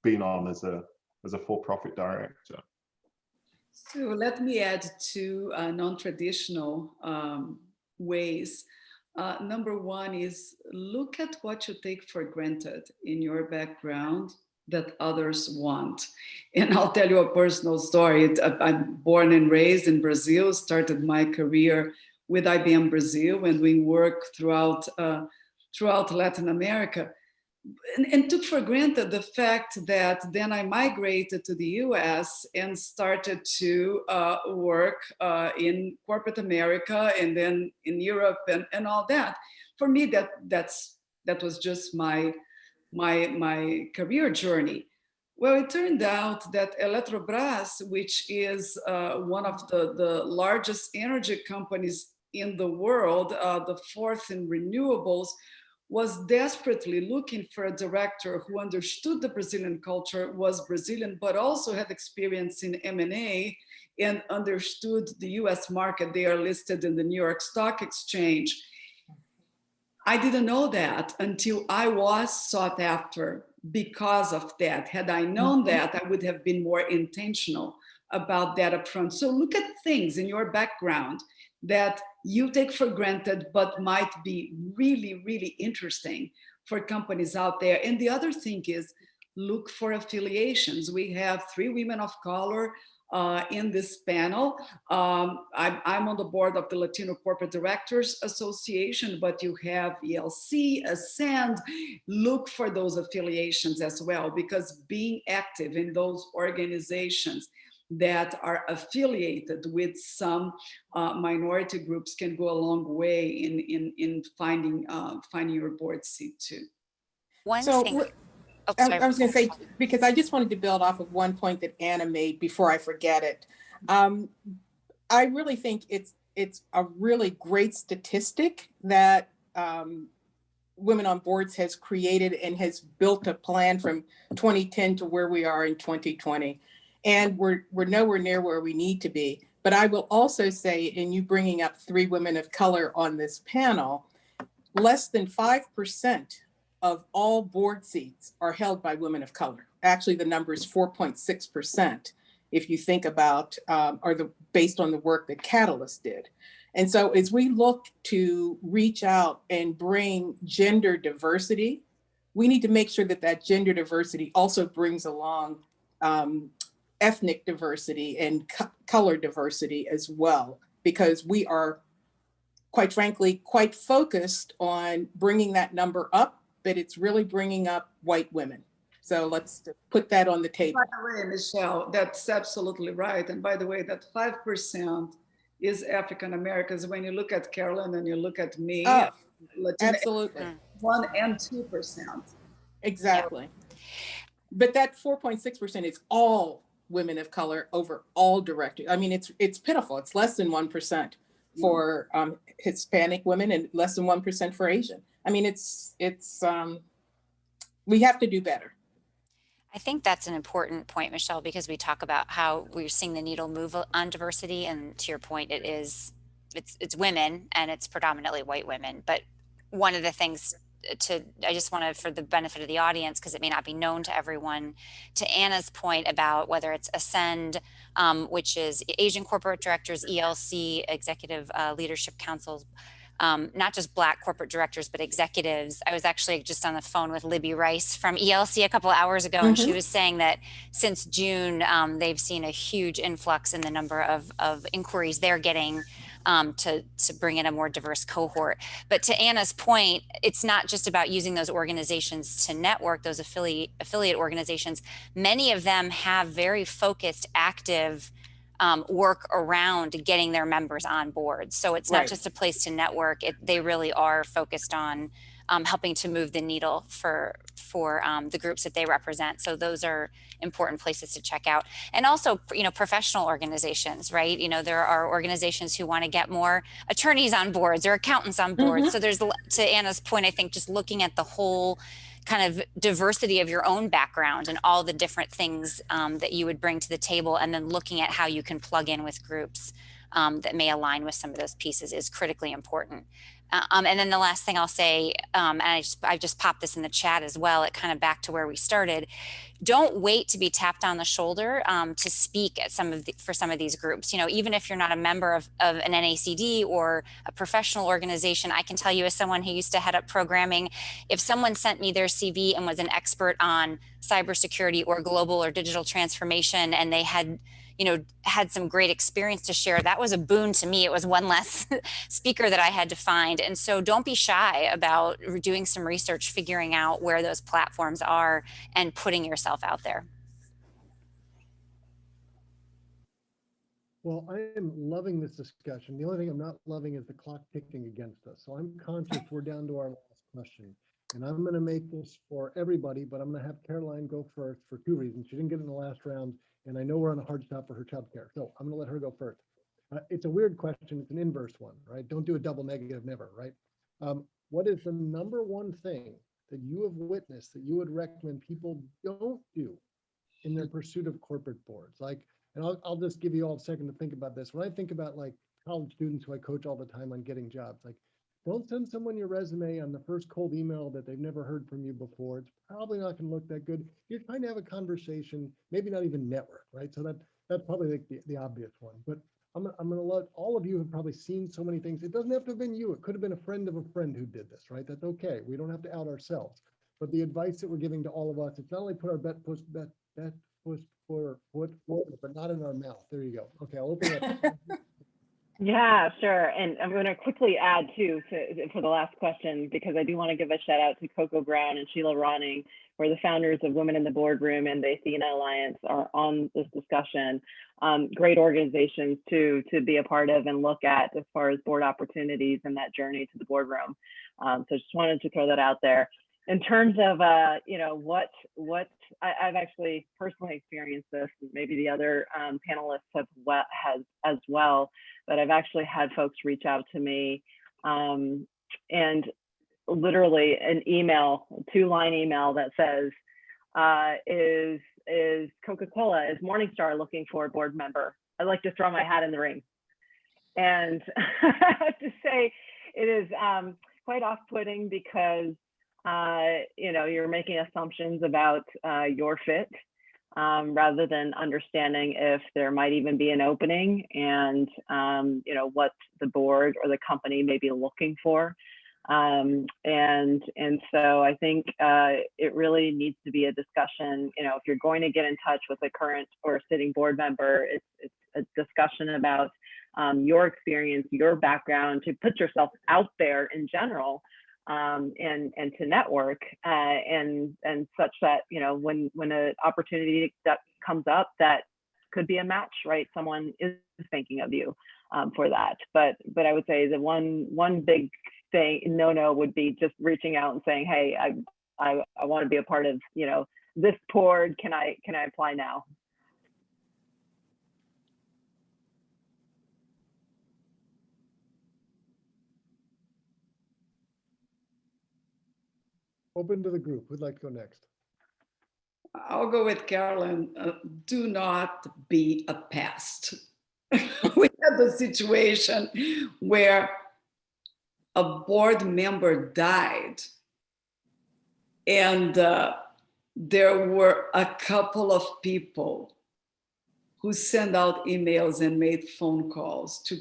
been on as a for-profit director. So let me add two non-traditional ways. Number one is look at what you take for granted in your background that others want. And I'll tell you a personal story. I'm born and raised in Brazil, started my career with IBM Brazil and we work throughout Latin America. And took for granted the fact that then I migrated to the US and started to work in corporate America and then in Europe and all that. For me, that was just my career journey. Well, it turned out that Eletrobras, which is one of the largest energy companies in the world, the fourth in renewables, was desperately looking for a director who understood the Brazilian culture, was Brazilian, but also had experience in M&A and understood the US market. They are listed in the New York Stock Exchange. I didn't know that until I was sought after because of that. Had I known that, I would have been more intentional about that upfront. So look at things in your background that you take for granted, but might be really, really interesting for companies out there. And the other thing is look for affiliations. We have 3 women of color in this panel. I'm on the board of the Latino Corporate Directors Association, but you have ELC, Ascend. Look for those affiliations as well, because being active in those organizations that are affiliated with some minority groups can go a long way in finding your board seat too. One thing. Oh, I sorry. was going to say, because I just wanted to build off of one point that Anna made before I forget it. I really think it's a really great statistic that Women on Boards has created and has built a plan from 2010 to where we are in 2020. And we're nowhere near where we need to be. But I will also say, in you bringing up 3 women of color on this panel, less than 5% of all board seats are held by women of color. Actually, the number is 4.6%. If you think about, based on the work that Catalyst did. And so as we look to reach out and bring gender diversity, we need to make sure that that gender diversity also brings along ethnic diversity and color diversity as well, because we are, quite frankly, quite focused on bringing that number up, but it's really bringing up white women. So let's put that on the table. By the way, Michelle, that's absolutely right. And by the way, that 5% is African Americans. When you look at Carolyn and you look at me, Absolutely. 1 and 2%. Exactly. But that 4.6% is all women of color over all directors. I mean, it's pitiful. It's less than 1% for Hispanic women and less than 1% for Asian. I mean, it's we have to do better. I think that's an important point, Michelle, because we talk about how we're seeing the needle move on diversity, and to your point, it's women and it's predominantly white women. But one of the things I just want to, for the benefit of the audience, because it may not be known to everyone, to Anna's point about whether it's Ascend, which is Asian Corporate Directors, ELC, Executive Leadership Councils, not just Black corporate directors, but executives. I was actually just on the phone with Libby Rice from ELC a couple of hours ago, and she was saying that since June, they've seen a huge influx in the number of inquiries they're getting to bring in a more diverse cohort. But to Anna's point, it's not just about using those organizations to network, those affiliate organizations. Many of them have very focused, active work around getting their members on board. So it's not just a place to network. They really are focused on helping to move the needle for the groups that they represent. So those are important places to check out. And also, professional organizations, right? There are organizations who want to get more attorneys on boards or accountants on boards. So there's, to Anna's point, I think just looking at the whole kind of diversity of your own background and all the different things that you would bring to the table, and then looking at how you can plug in with groups that may align with some of those pieces is critically important. And then the last thing I'll say, and I just popped this in the chat as well, it kind of back to where we started. Don't wait to be tapped on the shoulder to speak at for some of these groups. Even if you're not a member of an NACD or a professional organization, I can tell you, as someone who used to head up programming, if someone sent me their CV and was an expert on cybersecurity or global or digital transformation, and they had some great experience to share, that was a boon to me. It was one less speaker that I had to find. And so don't be shy about doing some research, figuring out where those platforms are and putting yourself out there. Well, I am loving this discussion. The only thing I'm not loving is the clock ticking against us. So I'm conscious we're down to our last question. And I'm going to make this for everybody, but I'm going to have Caroline go first for 2 reasons. She didn't get in the last round, and I know we're on a hard stop for her childcare. So I'm going to let her go first. It's a weird question. It's an inverse one, right? Don't do a double negative, never, right? What is the number one thing that you have witnessed that you would recommend people don't do in their pursuit of corporate boards? And I'll just give you all a second to think about this. When I think about college students who I coach all the time on getting jobs, don't send someone your resume on the first cold email that they've never heard from you before. It's probably not going to look that good. You're trying to have a conversation, maybe not even network, right? So that's probably the obvious one. But I'm going to let all of you have probably seen so many things. It doesn't have to have been you. It could have been a friend of a friend who did this, right? That's okay. We don't have to out ourselves. But the advice that we're giving to all of us, it's not only put our foot forward, but not in our mouth. There you go. Okay, I'll open it up. Yeah, sure. And I'm going to quickly add too for the last question, because I do want to give a shout out to Coco Brown and Sheila Ronning, who are the founders of Women in the Boardroom and the Athena Alliance, are on this discussion. Great organizations to be a part of and look at as far as board opportunities and that journey to the boardroom. So just wanted to throw that out there. in terms of you know, what I've actually personally experienced this, maybe the other panelists have as well, but I've actually had folks reach out to me and literally an email, 2-line email that says, is Coca-Cola, is Morningstar looking for a board member? I'd like to throw my hat in the ring. And I have to say, it is quite off-putting because you know, you're making assumptions about your fit rather than understanding if there might even be an opening and you know, what the board or the company may be looking for. And so I think it really needs to be a discussion. You know, if you're going to get in touch with a current or sitting board member, it's a discussion about your experience, your background, to put yourself out there in general, and to network, and such that, you know, when an opportunity that comes up that could be a match, right? Someone is thinking of you for that. But I would say the one big thing, no would be just reaching out and saying, hey, I want to be a part of, you know, this board. Can I apply now? Open to the group. Who'd like to go next? I'll go with Carolyn. Do not be a pest. We had the situation where a board member died, and there were a couple of people who sent out emails and made phone calls to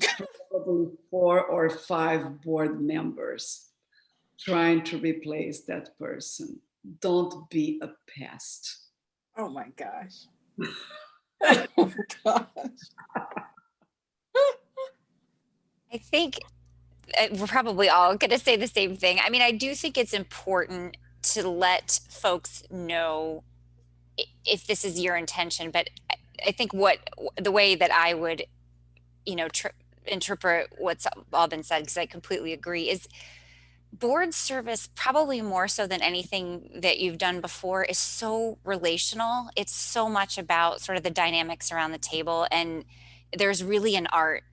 probably 4 or 5 board members trying to replace that person. Don't be a pest. Oh my gosh. Oh my gosh. I think we're probably all going to say the same thing. I mean, I do think it's important to let folks know if this is your intention, but I think the way that I would, you know, interpret what's all been said, because I completely agree, is board service, probably more so than anything that you've done before, is so relational. It's so much about sort of the dynamics around the table, and there's really an art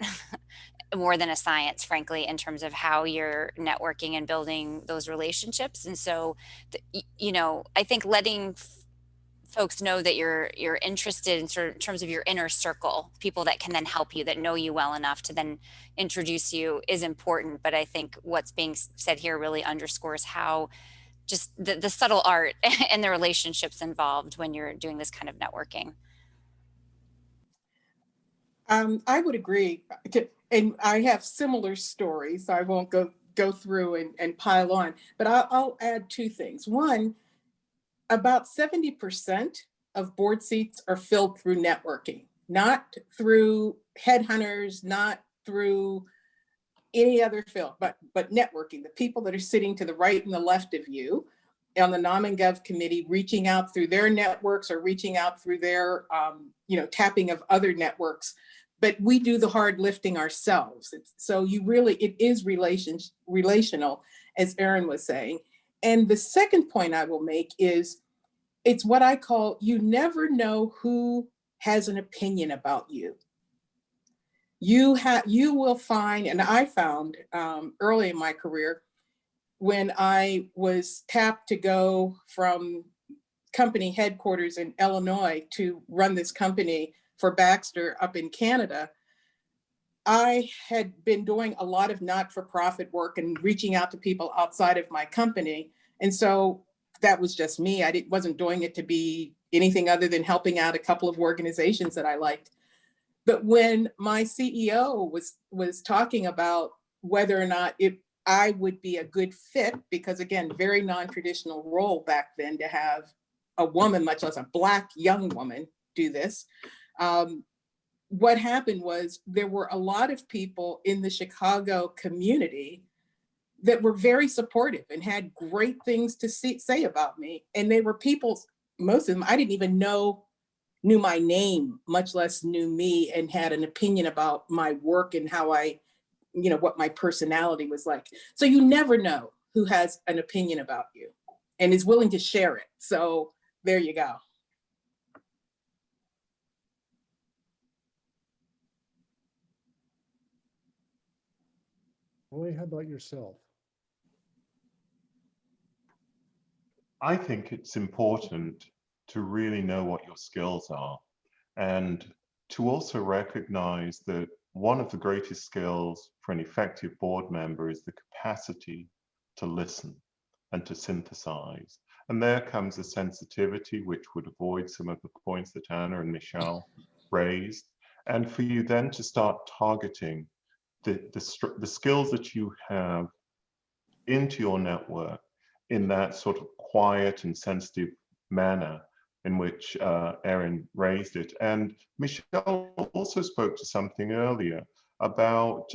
more than a science, frankly, in terms of how you're networking and building those relationships. And so, you know, I think letting folks know that you're interested in sort of terms of your inner circle, people that can then help you, that know you well enough to then introduce you, is important. But I think what's being said here really underscores how just the subtle art and the relationships involved when you're doing this kind of networking. I would agree. And I have similar stories, so I won't go through and pile on, but I'll add 2 things. One, about 70% of board seats are filled through networking, not through headhunters, not through any other field, but networking. The people that are sitting to the right and the left of you on the Nom and Gov committee, reaching out through their networks or reaching out through their, you know, tapping of other networks. But we do the hard lifting ourselves. So it is relational, as Erin was saying. And the second point I will make is, it's what I call, you never know who has an opinion about you. You will find, and I found early in my career, when I was tapped to go from company headquarters in Illinois to run this company for Baxter up in Canada, I had been doing a lot of not-for-profit work and reaching out to people outside of my company. And so that was just me. I wasn't doing it to be anything other than helping out a couple of organizations that I liked. But when my CEO was talking about whether or not I would be a good fit, because again, very non-traditional role back then to have a woman, much less a Black young woman, do this. What happened was there were a lot of people in the Chicago community that were very supportive and had great things to say about me. And they were people, most of them I didn't even knew my name, much less knew me, and had an opinion about my work and how what my personality was like. So you never know who has an opinion about you. and is willing to share it. So there you go. Roy, how about yourself? I think it's important to really know what your skills are and to also recognize that one of the greatest skills for an effective board member is the capacity to listen and to synthesize. And there comes a sensitivity which would avoid some of the points that Anna and Michelle raised. And for you then to start targeting the skills that you have into your network in that sort of quiet and sensitive manner in which Erin raised it. And Michelle also spoke to something earlier about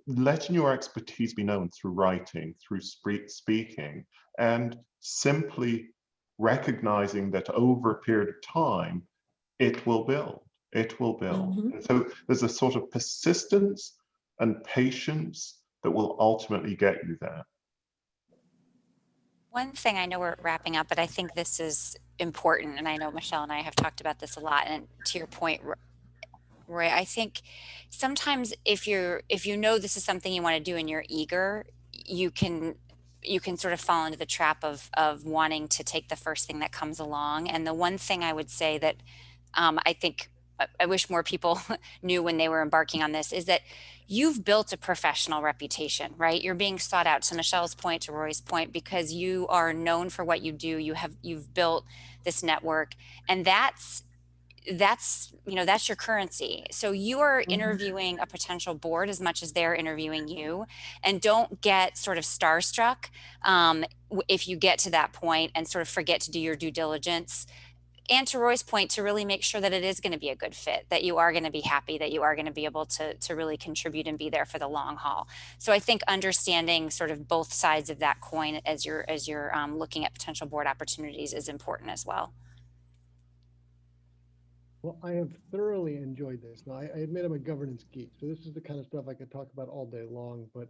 letting your expertise be known through writing, through speaking, and simply recognizing that over a period of time, it will build. It will build. Mhm. And so there's a sort of persistence and patience that will ultimately get you there. One thing, I know we're wrapping up, but I think this is important, and I know Michelle and I have talked about this a lot. And to your point, Roy, I think sometimes if you know this is something you want to do and you're eager, you can sort of fall into the trap of wanting to take the first thing that comes along. And the one thing I would say that I think I wish more people knew when they were embarking on this is that you've built a professional reputation, right? You're being sought out, to Michelle's point, to Roy's point, because you are known for what you do. You've built this network, and that's your currency. So you are interviewing a potential board as much as they're interviewing you, and don't get sort of starstruck if you get to that point and sort of forget to do your due diligence. And to Roy's point, to really make sure that it is going to be a good fit, that you are going to be happy, that you are going to be able to really contribute and be there for the long haul. So I think understanding sort of both sides of that coin as you're looking at potential board opportunities is important as well. Well, I have thoroughly enjoyed this. Now, I admit I'm a governance geek, so this is the kind of stuff I could talk about all day long, but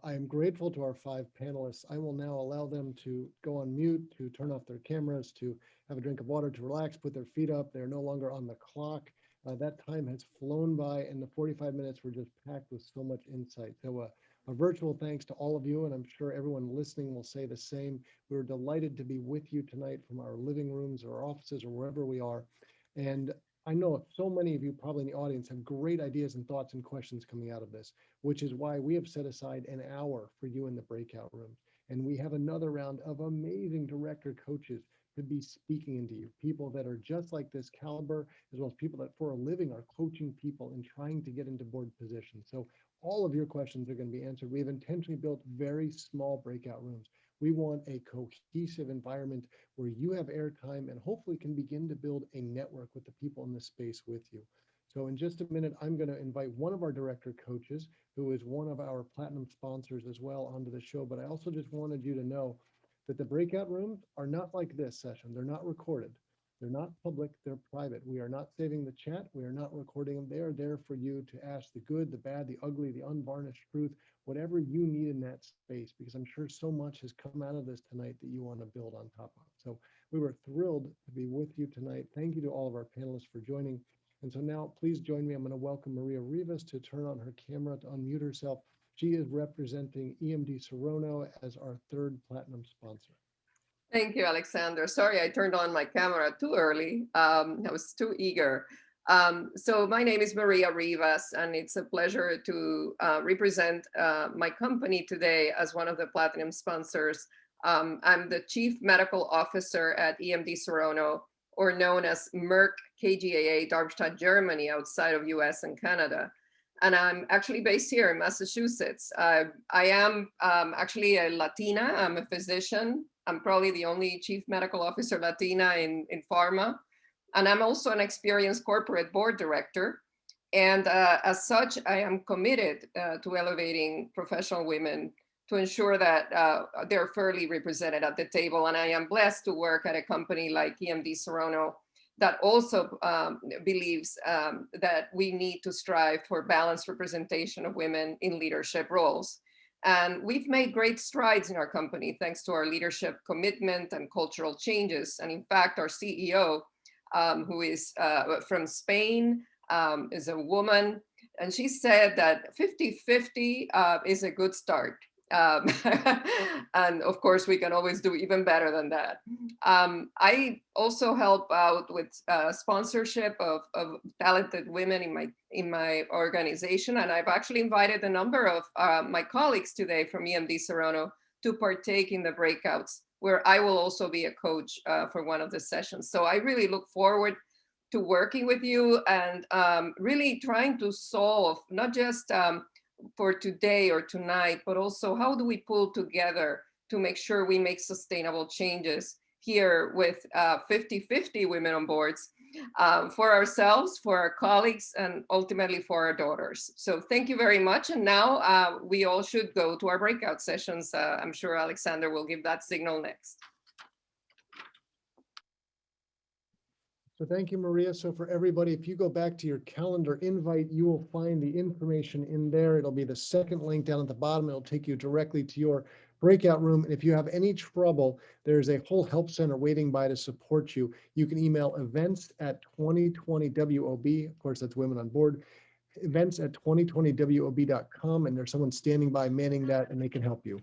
I am grateful to our 5 panelists. I will now allow them to go on mute, to turn off their cameras, to have a drink of water, to relax, put their feet up. They're no longer on the clock. That time has flown by, and the 45 minutes were just packed with so much insight. So a virtual thanks to all of you, and I'm sure everyone listening will say the same. We're delighted to be with you tonight from our living rooms or offices or wherever we are. And I know so many of you probably in the audience have great ideas and thoughts and questions coming out of this, which is why we have set aside an hour for you in the breakout rooms. And we have another round of amazing director coaches to be speaking into you, people that are just like this caliber, as well as people that for a living are coaching people and trying to get into board positions. So all of your questions are going to be answered. We've intentionally built very small breakout rooms. We want a cohesive environment where you have airtime and hopefully can begin to build a network with the people in this space with you. So in just a minute, I'm going to invite one of our director coaches, who is one of our platinum sponsors as well, onto the show. But I also just wanted you to know that the breakout rooms are not like this session. They're not recorded. They're not public, they're private. We are not saving the chat. We are not recording them. They are there for you to ask the good, the bad, the ugly, the unvarnished truth, whatever you need in that space, because I'm sure so much has come out of this tonight that you want to build on top of. So we were thrilled to be with you tonight. Thank you to all of our panelists for joining. And so now please join me. I'm going to welcome Maria Rivas to turn on her camera to unmute herself. She is representing EMD Serono as our 3rd platinum sponsor. Thank you, Alexander. Sorry, I turned on my camera too early. I was too eager. So my name is Maria Rivas, and it's a pleasure to represent my company today as one of the platinum sponsors. I'm the Chief Medical Officer at EMD Serono, or known as Merck KGaA, Darmstadt, Germany, outside of US and Canada. And I'm actually based here in Massachusetts. I am actually a Latina. I'm a physician. I'm probably the only chief medical officer Latina in pharma. And I'm also an experienced corporate board director. And as such, I am committed to elevating professional women to ensure that they're fairly represented at the table. And I am blessed to work at a company like EMD Serono that also believes that we need to strive for balanced representation of women in leadership roles. And we've made great strides in our company thanks to our leadership commitment and cultural changes. And in fact, our CEO, who is from Spain, is a woman, and she said that 50-50 is a good start. And of course, we can always do even better than that. I also help out with sponsorship of talented women in my organization, and I've actually invited a number of my colleagues today from EMD Serrano to partake in the breakouts, where I will also be a coach for one of the sessions. So I really look forward to working with you and really trying to solve not just for today or tonight, but also how do we pull together to make sure we make sustainable changes here with 50-50 women on boards for ourselves, for our colleagues, and ultimately for our daughters. So thank you very much. And now we all should go to our breakout sessions. I'm sure Alexander will give that signal next. So thank you, Maria. So for everybody, if you go back to your calendar invite, you will find the information in there. It'll be the second link down at the bottom. It'll take you directly to your breakout room. And if you have any trouble, there's a whole help center waiting by to support you. You can email events@2020WOB. Of course, that's Women on Board. Events@2020WOB.com. And there's someone standing by manning that, and they can help you.